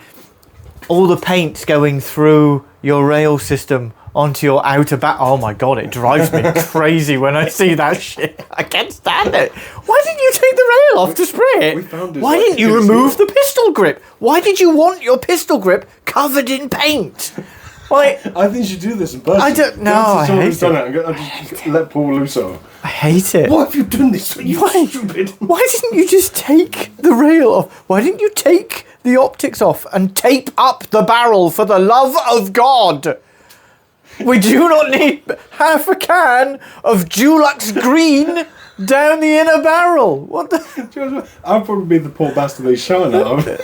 all the paint's going through your rail system onto your outer back. Oh my god, it drives me crazy when I see that shit. I can't stand it. Why didn't you take the rail off to spray it? Why didn't you remove the pistol grip? Why did you want your pistol grip covered in paint? I think you should do this in person. I don't know. I hate it. I just let Paul loose on. I hate it. Why have you done this? You stupid. Why didn't you just take the rail off? Why didn't you take the optics off and tape up the barrel, for the love of God? We do not need half a can of Dulux green down the inner barrel. What the? I'll probably be the poor bastard they shine at.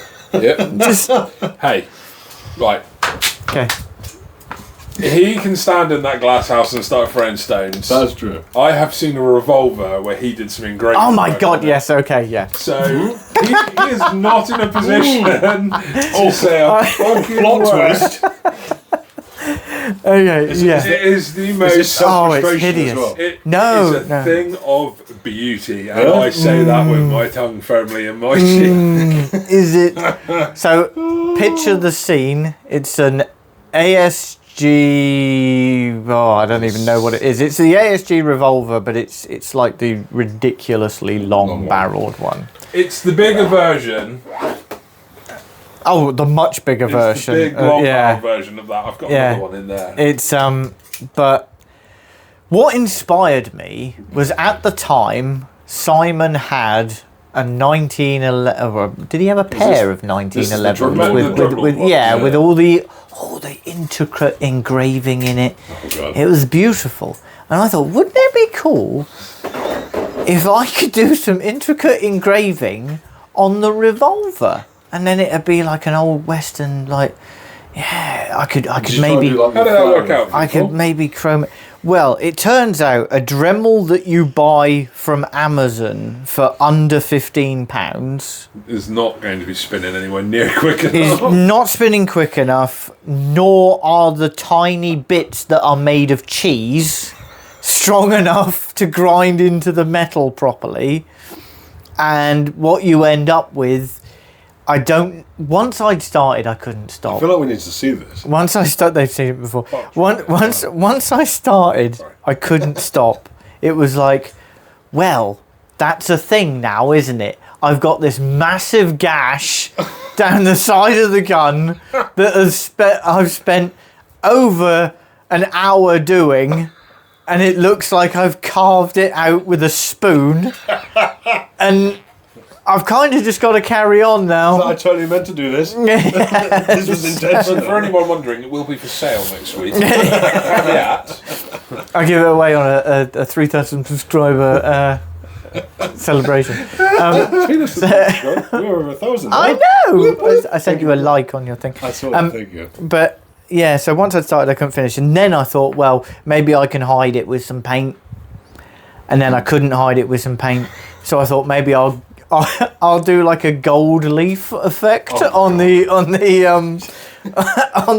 Hey, right. Okay. He can stand in that glass house and start throwing stones. That's true. I have seen a revolver where he did something great. Oh my god, yes, okay, yeah. So, he is not in a position to say a fucking plot word. twist. Okay, yeah. It is the most. It's it's hideous. as well. It No, is a no. thing of beauty, and I say that with my tongue firmly in my cheek. Is it? So, picture the scene. It's an ASG. Oh, I don't even know what it is. It's the ASG revolver, but it's like the ridiculously long-barreled one. It's the bigger version. Oh, the much bigger It's version. the big long yeah. version of that. I've got Yeah. another one in there. It's but what inspired me was at the time Simon had a 1911. Did he have a pair of 1911s dribble with all the intricate engraving in it? Oh, God. It was beautiful, and I thought, wouldn't it be cool if I could do some intricate engraving on the revolver? And then it'd be like an old western, like, yeah, I could maybe, How did that work out? I could maybe chrome it. Well, it turns out a Dremel that you buy from Amazon for under £15 Is not going to be spinning anywhere near quick is enough. not spinning quick enough, nor are the tiny bits that are made of cheese strong enough to grind into the metal properly. And what you end up with, once I'd started, I couldn't stop. I feel like we need to see this. Once I started, they've seen it before. Once I started, I couldn't stop. It was like, well, that's a thing now, isn't it? I've got this massive gash down the side of the gun that I've spent over an hour doing, and it looks like I've carved it out with a spoon, and I've kind of just got to carry on now. I totally meant to do this. This was intentional. For anyone wondering, it will be for sale next week. Caveat. I give it away on a 3,000 subscriber celebration. We're over 1,000. I know. I sent you a like on your thing. I saw it. Thank you. But yeah, so once I started, I couldn't finish, and then I thought, well, maybe I can hide it with some paint, and then I couldn't hide it with some paint, so I thought maybe I'll do like a gold leaf effect on the on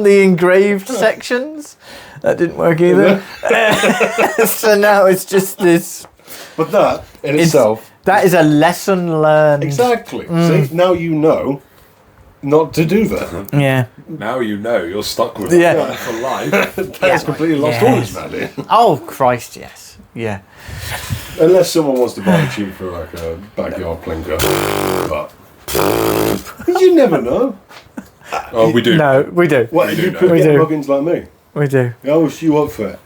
the engraved sections. That didn't work either. So now it's just this. But that in itself, that is a lesson learned. exactly. See, now you know not to do that. Yeah. Now you know you're stuck with Yeah. that for life. That's completely lost all its value. Oh Christ, yes. Yeah. Unless someone wants to buy it cheap for like a backyard plinker. But you never know. Oh, we do. No, we do. What, We you do could know. get We do. muggins like me. We do. I wish you up for it.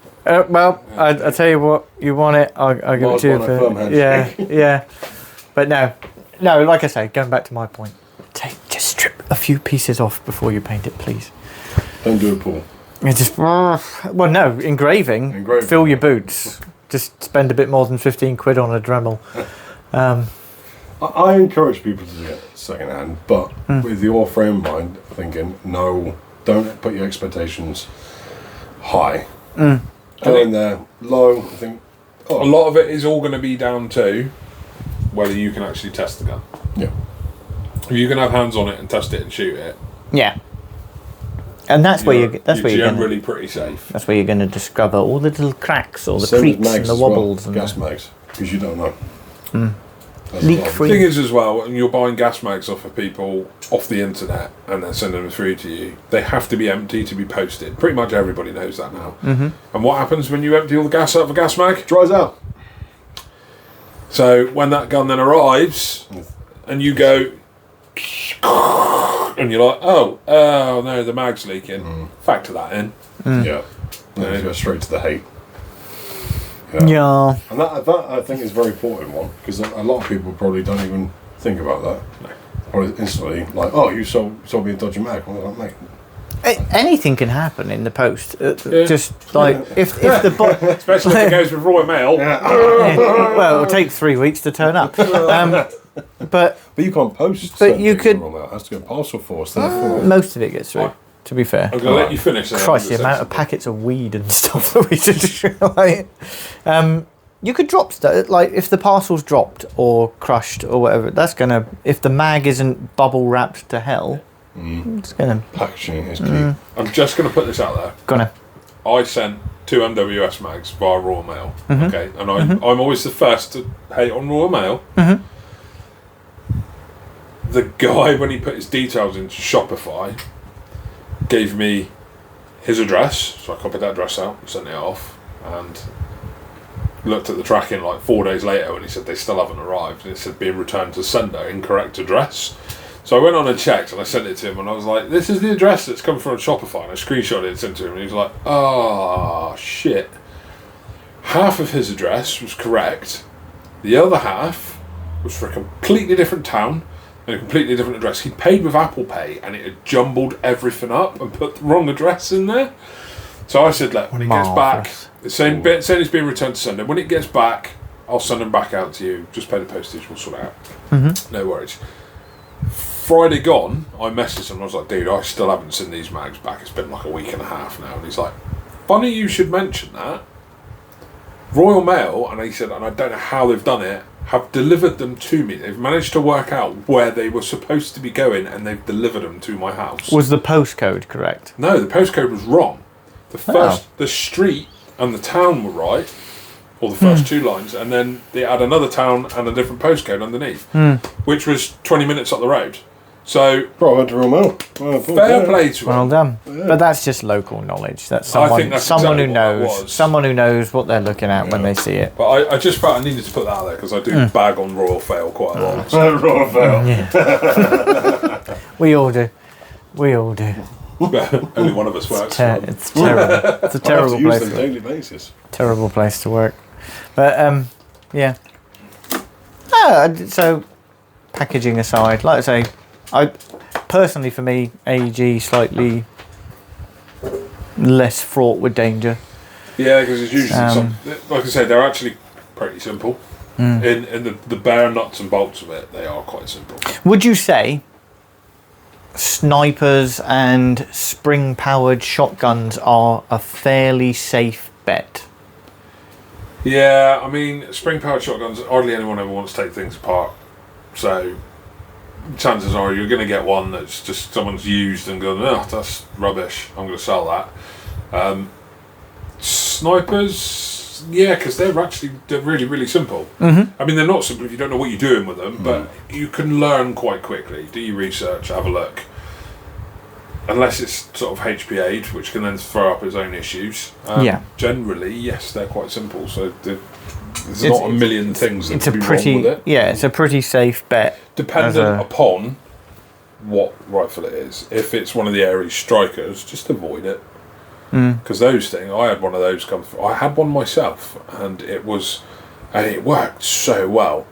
Well, I tell you what, you want it, I'll give it Miles to you want a firm for. Yeah, handshake. yeah. But no, like I say, going back to my point, just strip a few pieces off before you paint it, please. Don't do it, Paul. You just, well, no, engraving. Fill your boots. Just spend a bit more than 15 quid on a Dremel. I encourage people to get second hand, but with your frame of mind, thinking, no, don't put your expectations high. Go in there low, I think. A lot of it is all going to be down to whether you can actually test the gun. Yeah. If you can have hands on it and test it and shoot it, Yeah. And that's where you're generally pretty safe. That's where you're going to discover all the little cracks, or the Same with creaks and mags the as well, wobbles and gas mags, because you don't know. That's leak a lot. free. The thing is as well, when you're buying gas mags off of people off the internet and then sending them through to you, they have to be empty to be posted. Pretty much everybody knows that now. And what happens when you empty all the gas out of a gas mag? Dries out. So when that gun then arrives and you go and you're like, oh no, the mag's leaking, factor that in. Yeah. And then go straight to the hate. Yeah. And that I think is a very important one, because a lot of people probably don't even think about that. Or instantly, like, oh, you sold me a dodgy mag. I'm like, mate. Anything can happen in the post. Just like if the Especially if it goes with Royal Mail. well, it'll take 3 weeks to turn up. But you can't post. But certain you things could- on that. It has to go parcel force. Therefore, most of it gets through. To be fair. I'm going to let you finish there. Christ, the amount of packets of weed and stuff that we should like, you could drop stuff, like if the parcel's dropped or crushed or whatever, that's gonna, if the mag isn't bubble wrapped to hell, it's gonna packaging is key. I'm just going to put this out there. gonna I sent 2 MWS mags via Royal Mail. Okay, and I'm always the first to hate on Royal Mail. The guy, when he put his details into Shopify, gave me his address, so I copied that address out, sent it off, and looked at the tracking like 4 days later when he said they still haven't arrived, and it said being returned to sender, incorrect address. So I went on and checked, and I sent it to him, and I was like, this is the address that's come from Shopify, and I screenshot it and sent it to him, and he was like, oh shit. Half of his address was correct, the other half was for a completely different town and a completely different address. He'd paid with Apple Pay, and it had jumbled everything up and put the wrong address in there. So I said, look, when it gets back, it's saying it's being returned to sender. When it gets back, I'll send them back out to you. Just pay the postage, we'll sort it out. No worries. Friday gone, I messaged him and I was like, dude, I still haven't seen these mags back. It's been like a week and a half now. And he's like, funny you should mention that. Royal Mail, and he said, and I don't know how they've done it, have delivered them to me. They've managed to work out where they were supposed to be going, and they've delivered them to my house. Was the postcode correct? No, the postcode was wrong. The street and the town were right, or the first 2 lines, and then they had another town and a different postcode underneath, which was 20 minutes up the road. So, Bro, I went to Royal Mail. fair play to Well him. done. Yeah. But that's just local knowledge. That's I someone, think that's someone exactly who what that knows. was. Someone who knows what they're looking at when they see it. But I just felt I needed to put that out there because I do bag on Royal Fail quite a lot. Royal Mail. Yeah. We all do. We all do. Only one of us works. It's terrible. It's a terrible place. On a daily basis. Terrible place to work. But yeah. So packaging aside, like I say, I personally, for me, AEG slightly less fraught with danger. Yeah, because it's usually like I said, they're actually pretty simple. In the bare nuts and bolts of it, they are quite simple. Would you say snipers and spring-powered shotguns are a fairly safe bet? Yeah, I mean, spring-powered shotguns, hardly anyone ever wants to take things apart. So chances are you're going to get one that's just someone's used and gone, oh, that's rubbish, I'm going to sell that. Snipers, yeah, because they're really, really simple. I mean, they're not simple if you don't know what you're doing with them, but you can learn quite quickly. Do your research, have a look. Unless it's sort of HPA'd, which can then throw up its own issues. Generally, yes, they're quite simple. So there's not a million things that can be wrong with it. Yeah, it's a pretty safe bet. Dependent upon what rifle it is. If it's one of the Aries strikers, just avoid it. Because those things, I had one of those come through. I had one myself, and it worked so well,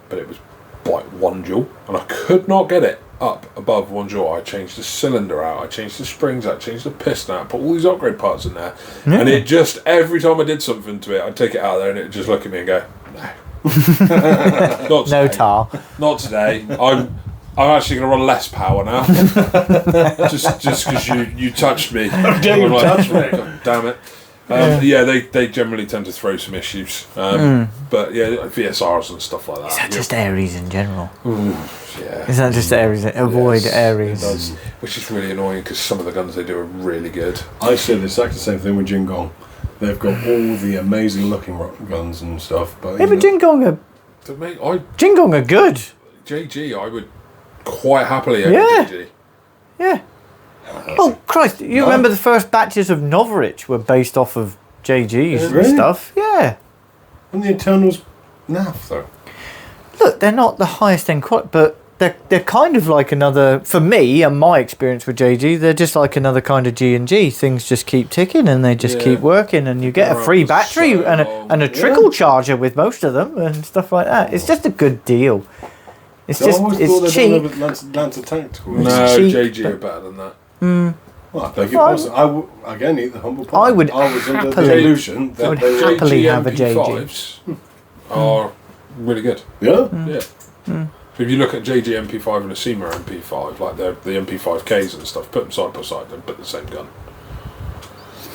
but it was like 1 joule, and I could not get it up above 1 joule. I changed the cylinder out, I changed the springs out, changed the piston out, put all these upgrade parts in there, and it just, every time I did something to it, I'd take it out of there and it would just look at me and go, no. Not today. No tar. Not today. I'm actually going to run less power now. just because you touched me. You touched me. God damn it. They generally tend to throw some issues. But yeah, VSRs and stuff like that. Is that just Aries in general? Yeah. Is that just Aries? Avoid Aries. It does. Which is really annoying because some of the guns they do are really good. I said the exact same thing with Jingong. They've got all the amazing looking guns and stuff. But Jingong are good. JG, I would quite happily own JG. Yeah. Oh, Christ. You remember the first batches of Novorich were based off of JGs and stuff? Yeah. And the Eternals naff, though. Look, they're not the highest end quality, but they're kind of like another, for me and my experience with JG, they're just like another kind of G&G. Things just keep ticking and they just keep working, and you get a free battery and a trickle charger with most of them and stuff like that. It's just a good deal. It's cheap. Lancer Tactical. No, JG are better than that. Well, I beg your pardon. Again, eat the humble pie. I was under the illusion that I would happily have a JG. MP5s are really good. Yeah? Yeah. If you look at JG MP5 and a SEMA MP5, like the MP5Ks and stuff, put them side by side and put the same gun.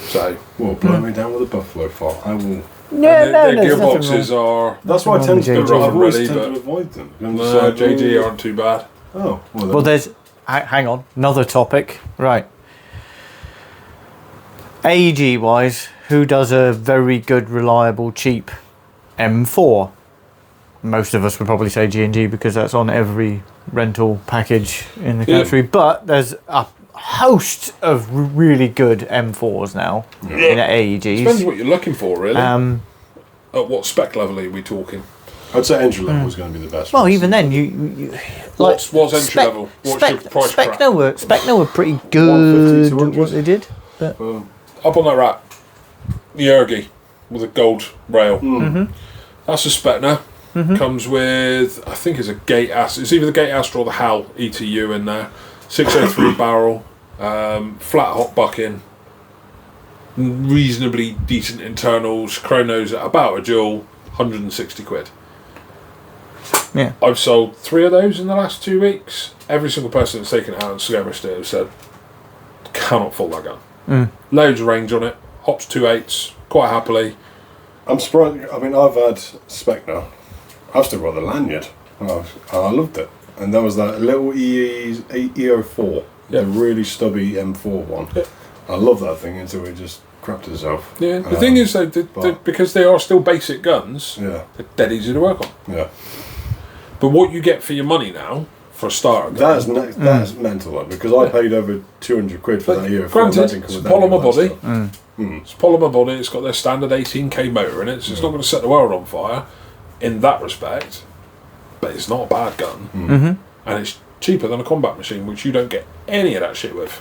So, well, blow me down with a Buffalo file. I will. Yeah, their gearboxes are. That's why I tend to avoid them. No, JG aren't too bad. Oh, well, there's. Hang on, another topic. Right. AEG wise, who does a very good, reliable, cheap M4? Most of us would probably say G&G because that's on every rental package in the country. But there's a host of really good M4s now in AEGs. Depends what you're looking for, really. At what spec level are we talking? I'd say entry level is going to be the best. Oh, Well, even then, you like what's entry level? What's your price crack? Specna were pretty good. 150, What they did, but Up on that rack, the Ergi with a gold rail. That's a Specna. Comes with, I think it's a Gate Astra. It's either the Gate Astra or the HAL ETU in there. 603 barrel, flat hot bucking, reasonably decent internals. Chronos at about a dual, 160 quid. yeah, I've sold 3 of those in the last 2 weeks. Every single person that's taken it out and skirmished it has said, cannot fault that gun. Loads of range on it. Hops 2.8s quite happily. I'm surprised. I mean, I've had Specna. I've still got the lanyard. I loved it. And there was that little EO4, the really stubby M4 one. Yeah. I love that thing until it just crapped itself. Yeah, the thing is, though, because they are still basic guns, Yeah. they're dead easy to work on. Yeah. But what you get for your money now, for a starter gun... That's mental, though, because I paid over 200 quid for that EO4. Granted, it's a polymer body. It's a polymer body, it's got their standard 18k motor in it, so it's not going to set the world on fire in that respect, but it's not a bad gun. And it's cheaper than a combat machine, which you don't get any of that shit with.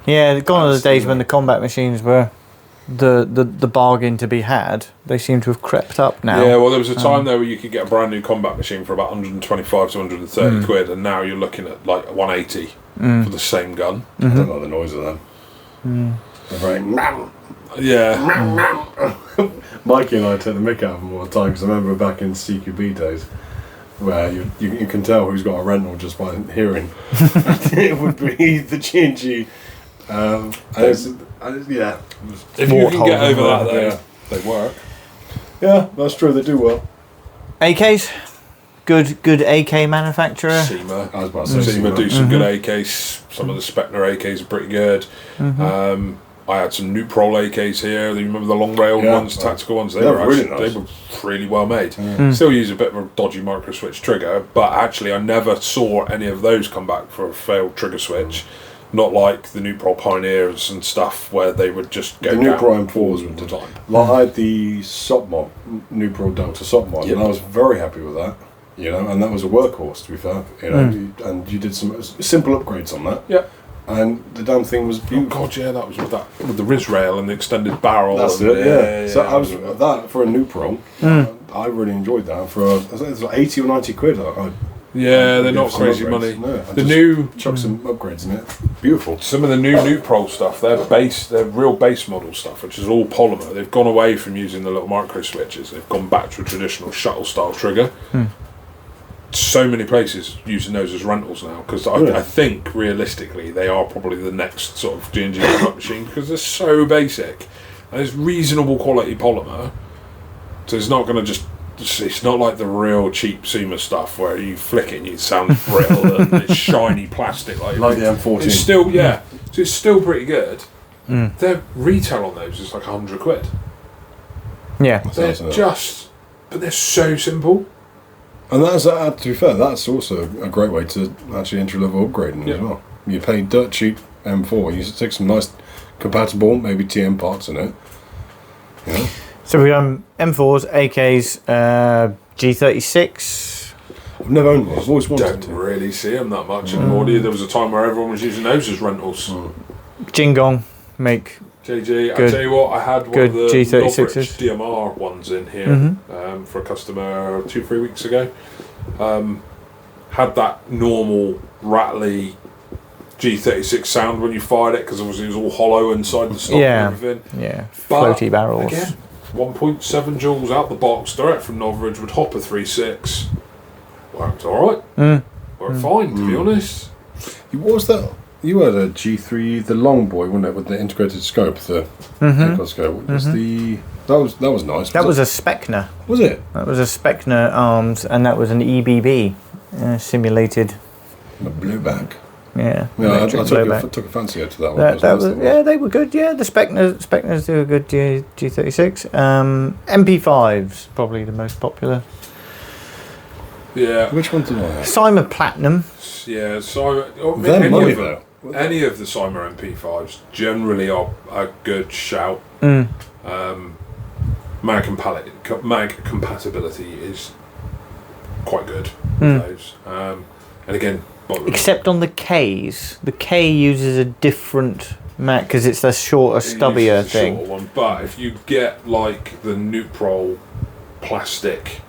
yeah. Gone are the days when the combat machines were the bargain to be had. They seem to have crept up now. Yeah, well, there was a time there where you could get a brand new combat machine for about 125 to 130 quid, and now you're looking at like 180 for the same gun. I don't like the noise of them. They're very... Yeah. Mikey and I take the mick out of them all the time because I remember back in CQB days where you can tell who's got a rental just by hearing. It would be the G&G. Yeah. If you can get over that, though, Yeah. they work. Yeah, that's true. They do well. AKs, good AK manufacturer. SEMA. I was about to say SEMA do some good AKs. Some of the Specna AKs are pretty good. I had some Nuprol AKs here. You remember the long railed ones, tactical ones? They were really actually, nice. they were really well made. Still use a bit of a dodgy micro switch trigger, but actually I never saw any of those come back for a failed trigger switch. Not like the Nuprol Pioneers and stuff where they would just go The down Nuprol M4s all the time. Like I had the SOP mod, Nuprol Delta SOP mod, and I was very happy with that. You know, and that was a workhorse, to be fair. You know, and you did some simple upgrades on that. Yeah. And the damn thing was Oh beautiful. god, yeah, that was with the Riz rail and the extended barrel. That's and, it, yeah. So I was it that for a Nuprol. I really enjoyed that. For it's like 80 or 90 quid. Yeah, they're not some crazy upgrades. money. No, I The just new chuck some upgrades in it. Beautiful. Some of the new Nuprol stuff, they're real base model stuff, which is all polymer. They've gone away from using the little micro switches. They've gone back to a traditional shuttle style trigger. So many places using those as rentals now because I think realistically they are probably the next sort of G&G combat machine because they're so basic and it's reasonable quality polymer. So it's not going to just. It's not like the real cheap SEMA stuff where you flick it and it sounds brittle and it's shiny plastic like the M14. It's still so it's still pretty good. Their retail on those is like 100 quid. Yeah. They're but they're so simple. And that's to be fair, that's also a great way to actually entry level upgrading as well. You pay dirt cheap M4. You stick some nice compatible, maybe TM parts in it. You know? So we M4s, AKs, G36. I've never owned one. I've always wanted Don't to. really see them that much anymore. Do you? There was a time where everyone was using those as rentals. Jingong make JG, I Good. tell you what, I had one Good of the G36s. Norwich DMR ones in here for a customer 2-3 weeks ago. Had that normal rattly G36 sound when you fired it because obviously it was all hollow inside the stock and everything. Yeah, But floaty barrels. Again, 1.7 joules out the box, direct from Norwich with hopper 3.6. Worked alright. Worked fine, to be honest. What was that? You had a G3, the long boy, wasn't it, with the integrated scope, the nickel scope. What was that was nice. That was a Specna. Was it? That was a Specna arms, and that was an EBB simulated. The blue back. Yeah, I took a fancy to that one. They were good. Yeah, the Specners do a good G36. MP5's probably the most popular. Yeah. Which one did I have? Cyma Platinum. Yeah, Cyma. Any of the Cyma MP5s generally are a good shout. Mag compatibility is quite good with those. And again, except on the Ks, the K uses a different mag because it's the shorter, stubbier thing. Shorter one, but if you get like the Nuprol plastic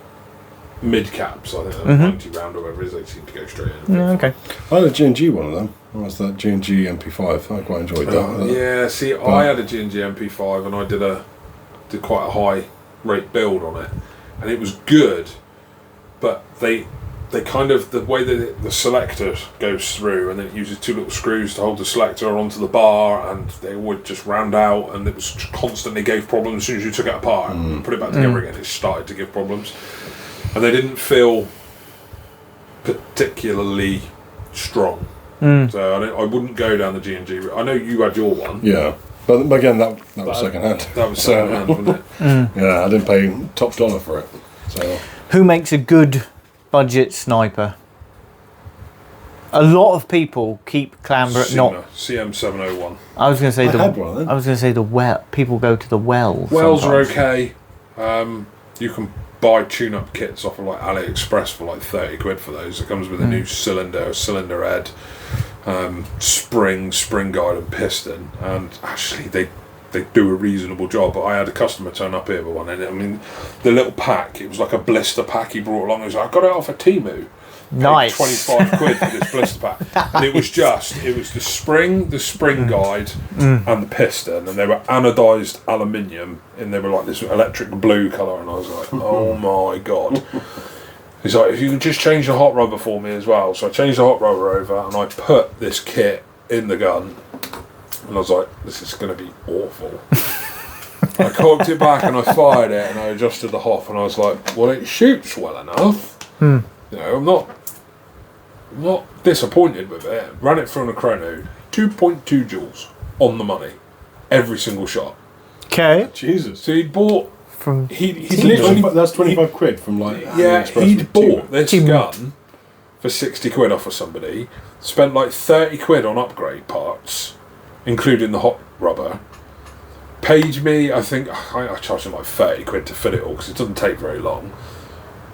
mid caps, I think they're 90 round or whatever it is, they seem to go straight in. Yeah, okay. I had a G&G one of them. What was that? G&G MP5. I quite enjoyed that. Yeah, see, I had a G&G MP5 and I did quite a high rate build on it, and it was good, but they kind of, the way that the selector goes through and then it uses two little screws to hold the selector onto the bar, and they would just round out, and it was constantly gave problems as soon as you took it apart and put it back together again. It started to give problems, and they didn't feel particularly strong. So I wouldn't go down the G&G route. I know you had your one. Yeah. But again, that was second hand. That was second hand, wasn't it? Yeah, I didn't pay top dollar for it. So. Who makes a good budget sniper? A lot of people keep clamber at not CM701. I was going to say the well. People go to the wells. Wells sometimes are okay. You can buy tune-up kits off of like AliExpress for like 30 quid for those. It comes with a new cylinder head, spring guide and piston, and actually they do a reasonable job. But I had a customer turn up here with one, and I mean the little pack, it was like a blister pack he brought along. He was like, I got it off of Temu. Nice. 25 quid for this blister pack. And it was the spring guide and the piston, and they were anodised aluminium, and they were like this electric blue colour, and I was like, oh my god. He's like, if you can just change the hot rubber for me as well. So I changed the hot rubber over, and I put this kit in the gun, and I was like, this is going to be awful. I cocked it back and I fired it, and I adjusted the hop, and I was like, well, it shoots well enough. You know, I'm not disappointed with it. Ran it through a chrono, 2.2 joules on the money, every single shot. Okay. Jesus. So he'd bought from he'd literally, that's 25 quid from like he'd bought this gun for 60 quid off of somebody, spent like 30 quid on upgrade parts, including the hot rubber. Paid me, I think I charged him like 30 quid to fit it all because it doesn't take very long.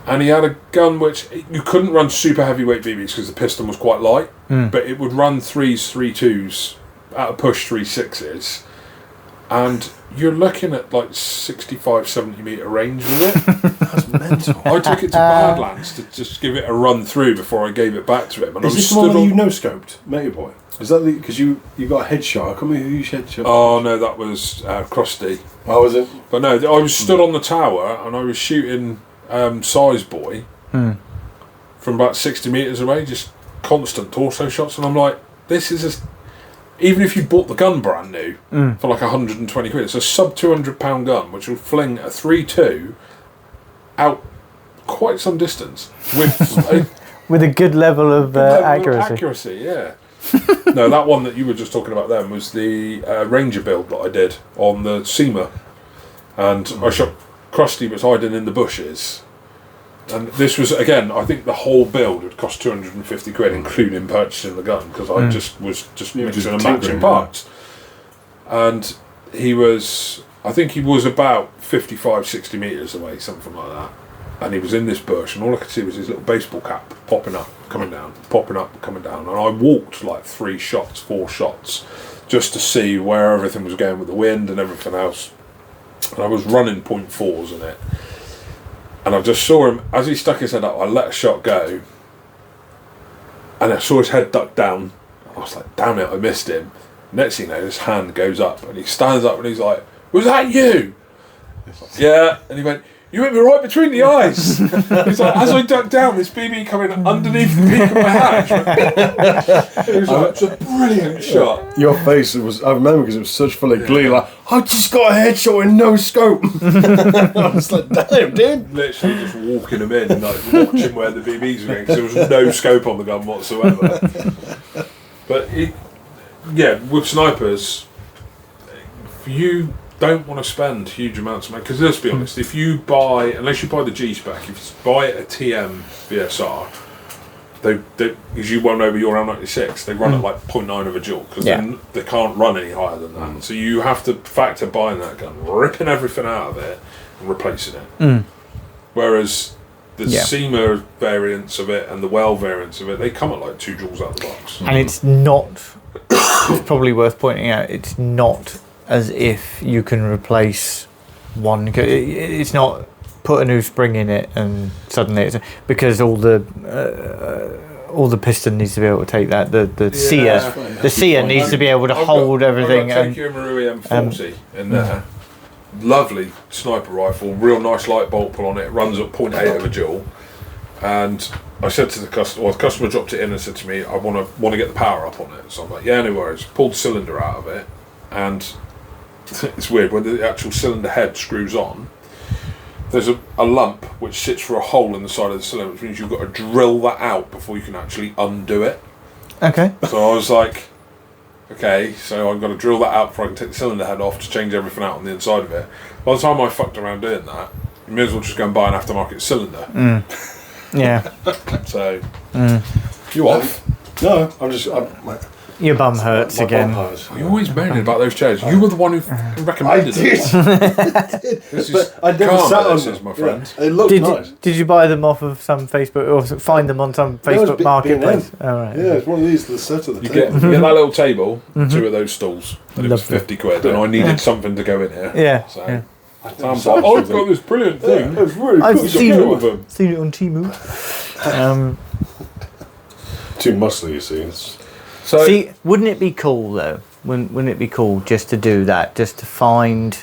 And he had a gun which you couldn't run super heavyweight BBs because the piston was quite light, but it would run 3s, 3.2s, at a push 3.6s, and you're looking at like 65, 70 metre range with it. That's mental. I took it to Badlands to just give it a run through before I gave it back to him. And is this the one that you no-scoped, Matey Boy? Is that because you got a headshot? I can't remember who you headshot. Oh no, that was Krusty. Oh, was it? But no, I was stood on the tower and I was shooting Size Boy from about 60 metres away, just constant torso shots, and I'm like, this is even if you bought the gun brand new for like 120 quid, it's a sub £200 gun which will fling a 3.2 out quite some distance with a good level of accuracy. Yeah. No, that one that you were just talking about then was the Ranger build that I did on the SEMA, and I shot Krusty was hiding in the bushes, and this was again, I think the whole build would cost 250 quid including purchasing the gun, because I was mixing and matching parts, and he was about 55, 60 metres away, something like that, and he was in this bush, and all I could see was his little baseball cap popping up, coming down, and I walked like 4 shots just to see where everything was going with the wind and everything else. And I was running .4s in it, and I just saw him as he stuck his head up. I let a shot go, and I saw his head duck down. I was like, damn it, I missed him. Next thing you know, his hand goes up, and he stands up and he's like, was that you? Yeah. And he went, you hit me right between the eyes. He's like, as I ducked down, this BB coming underneath the peak of my hat. It was like, it's a brilliant shot. Your face, I remember because it was such full of glee, like, I just got a headshot in no scope. I was like, damn, dude. Literally just walking them in, like watching where the BBs were going, because there was no scope on the gun whatsoever. But with snipers, you don't want to spend huge amounts of money, because let's be honest, if you buy, unless you buy the G-Spec, if you buy a TM VSR, because you won over your L96, they run at like 0.9 of a joule, because they can't run any higher than that. So you have to factor buying that gun, ripping everything out of it and replacing it. Whereas the SEMA variants of it and the Well variants of it, they come at like 2 joules out of the box. And it's not, it's probably worth pointing out, it's not as if you can replace one. It's not put a new spring in it and suddenly it's, because all the piston needs to be able to take that. The sear needs to be able to hold everything. I've got a Marui M40 in there. Lovely sniper rifle, real nice light bolt pull on it. Runs at 0.8 of a joule. And I said to the customer, the customer dropped it in and said to me, I want to get the power up on it. So I'm like, yeah, no worries. Pulled the cylinder out of it, and it's weird, when the actual cylinder head screws on, there's a lump which sits through a hole in the side of the cylinder, which means you've got to drill that out before you can actually undo it. Okay. So I was like, okay, so I've got to drill that out before I can take the cylinder head off to change everything out on the inside of it. By the time I fucked around doing that, you may as well just go and buy an aftermarket cylinder. Yeah. So, you off? No, Your bum hurts my again. bum hurts. You're always moaning about those chairs. You were the one who recommended them. This is I never karma, sat on this them. is, my friend. It looked nice. Did you buy them off of some Facebook, or find them on some Facebook marketplace? Oh, right. Yeah, it's one of these that set at the You table. get that little table, 2 of those stools, and it was Lovely. £50, and I needed something to go in here. Yeah. So yeah. Sam's like, I've got this brilliant thing. It was really I've good. seen Go with them. Seen it on Temu. Too muscly, you see. So See, wouldn't it be cool though? Wouldn't it be cool just to do that? Just to find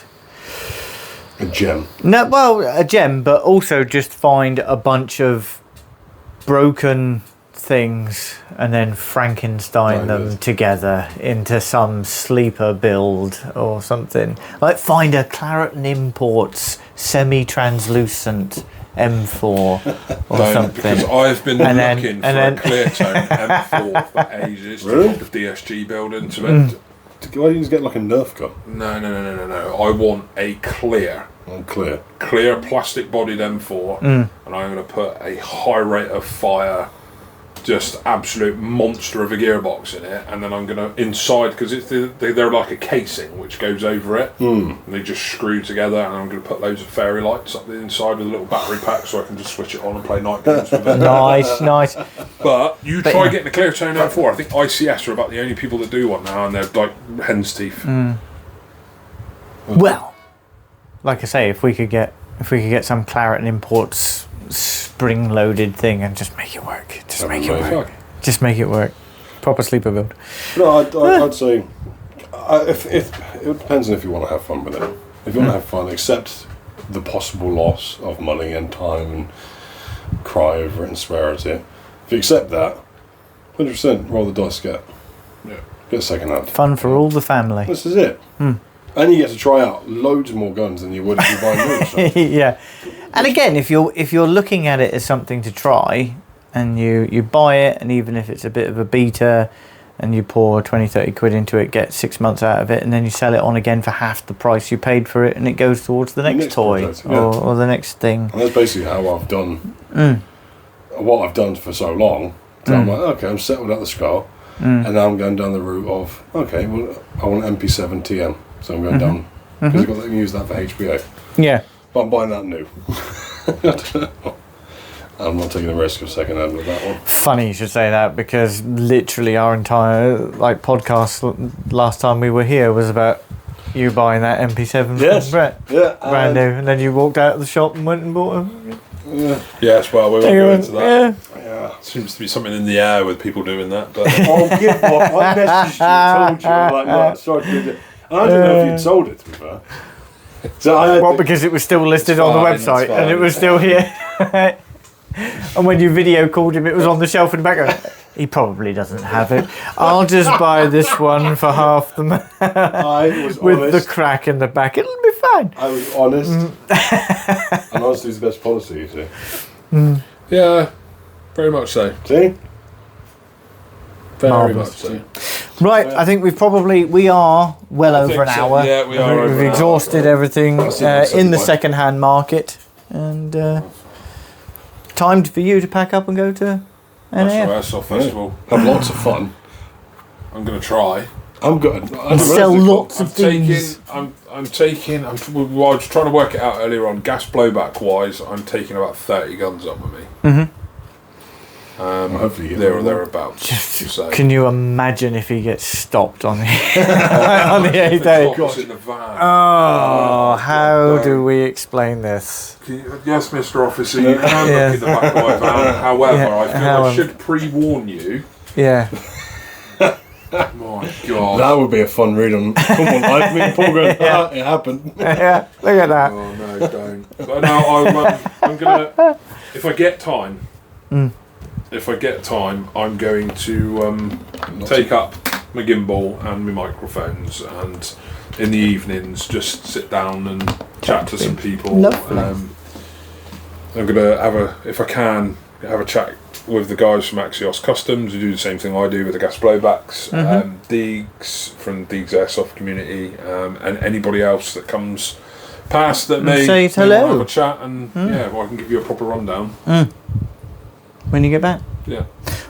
A gem. a gem, but also just find a bunch of broken things and then Frankenstein them together into some sleeper build or something. Like find a Claret & Imports semi-translucent M4 or something. Because I've been And looking then- for a clear tone M4 for ages Really? to put the DSG build into it. Why didn't you get like a Nerf gun? No. I want a clear plastic bodied M4, and I'm going to put a high rate of fire, just absolute monster of a gearbox in it, and then I'm going to inside, because they're like a casing which goes over it, and they just screw together, and I'm going to put loads of fairy lights up the inside with a little battery pack so I can just switch it on and play night games with it. Nice. But try getting a clear tone M4. I think ICS are about the only people that do one now, and they're like hen's teeth. Well, like I say, if we could get some Claret & Imports spring-loaded thing and just make it work. Just make it work. Proper sleeper build. No, I'd say if it depends on if you want to have fun with it. If you want to have fun, accept the possible loss of money and time and cry over it and swear at it. If you accept that, 100% roll the dice, get a second hand. Fun for all the family. This is it. And you get to try out loads more guns than you would if you buy new stuff. Yeah. And again, if you're looking at it as something to try, and you buy it, and even if it's a bit of a beta, and you pour 20-30 quid into it, get 6 months out of it, and then you sell it on again for half the price you paid for it, and it goes towards the next toy project, or the next thing. And that's basically how I've done what I've done for so long. So I'm like, okay, I'm settled at the skull, and now I'm going down the route of, okay, well, I want an MP7 TM, so I'm going down, because I can use that for HBA. Yeah. But I'm buying that new. I'm not taking the risk of second hand with that one. Funny you should say that, because literally our entire podcast last time we were here was about you buying that MP7 from Brett. Yeah. Brand new, and then you walked out of the shop and went and bought a... Yes, well, we won't go into that. Yeah. Seems to be something in the air with people doing that. But I'll give up. I messaged you and told you. I'm like, no, sorry to do that. And I didn't know if you'd sold it, to be fair. So I had because it was still listed on the website fine. and it was still here. And when you video called him, it was on the shelf in the background. He probably doesn't have it. I'll just buy this one for half the money. I was with honest. the crack in the back. It'll be fine. I was honest. And honesty is the best policy, you see. yeah, very much so. See? Very Marvellous. much so. Right, I think we are well over an think so. hour. Yeah, we I are think over we've an hour. exhausted everything That's it, in the that's it. second-hand market, and time for you to pack up and go to NAF. National Airsoft Festival. Have lots of fun. I'm going to try. I'm good. And sell lots of things. I was trying to work it out earlier on. Gas blowback wise, I'm taking about 30 guns up with me. Mm-hmm. Hopefully you get There or them. thereabouts. So. Can you imagine if he gets stopped on the on the 8th day? Cops in the van. Oh, how no. do we explain this? Yes, Mr. Officer, you can Yes. look in the back of my van. However, Yeah, I feel however. I should pre-warn you. Yeah. My God. That would be a fun read on. Come on, live. Me and Paul going, it happened. Yeah, look at that. Oh no, don't. So now I'm gonna. If I get time. If I get time, I'm going to take up my gimbal and my microphones, and in the evenings just sit down and chat to some people. Lovely. I'm going to if I can, have a chat with the guys from Axios Customs who do the same thing I do with the gas blowbacks, Deegs from Deegs Airsoft community, and anybody else that comes past that may say may hello. wanna have a chat, and I can give you a proper rundown. When you get back. Yeah.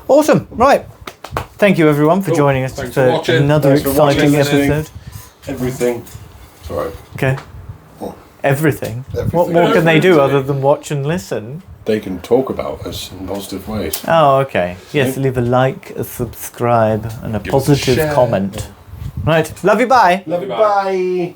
Awesome. Right. Thank you everyone for Cool. joining us Thanks for for watching. another Thanks for exciting watching, listening. episode. Everything. Sorry. Okay. What? Everything. Everything. What more can they do other than watch and listen? They can talk about us in positive ways. Oh, okay. Yes, leave a like, a subscribe, and a Give us a positive share. comment. Right. Love you. Bye. Love you. Bye. Bye.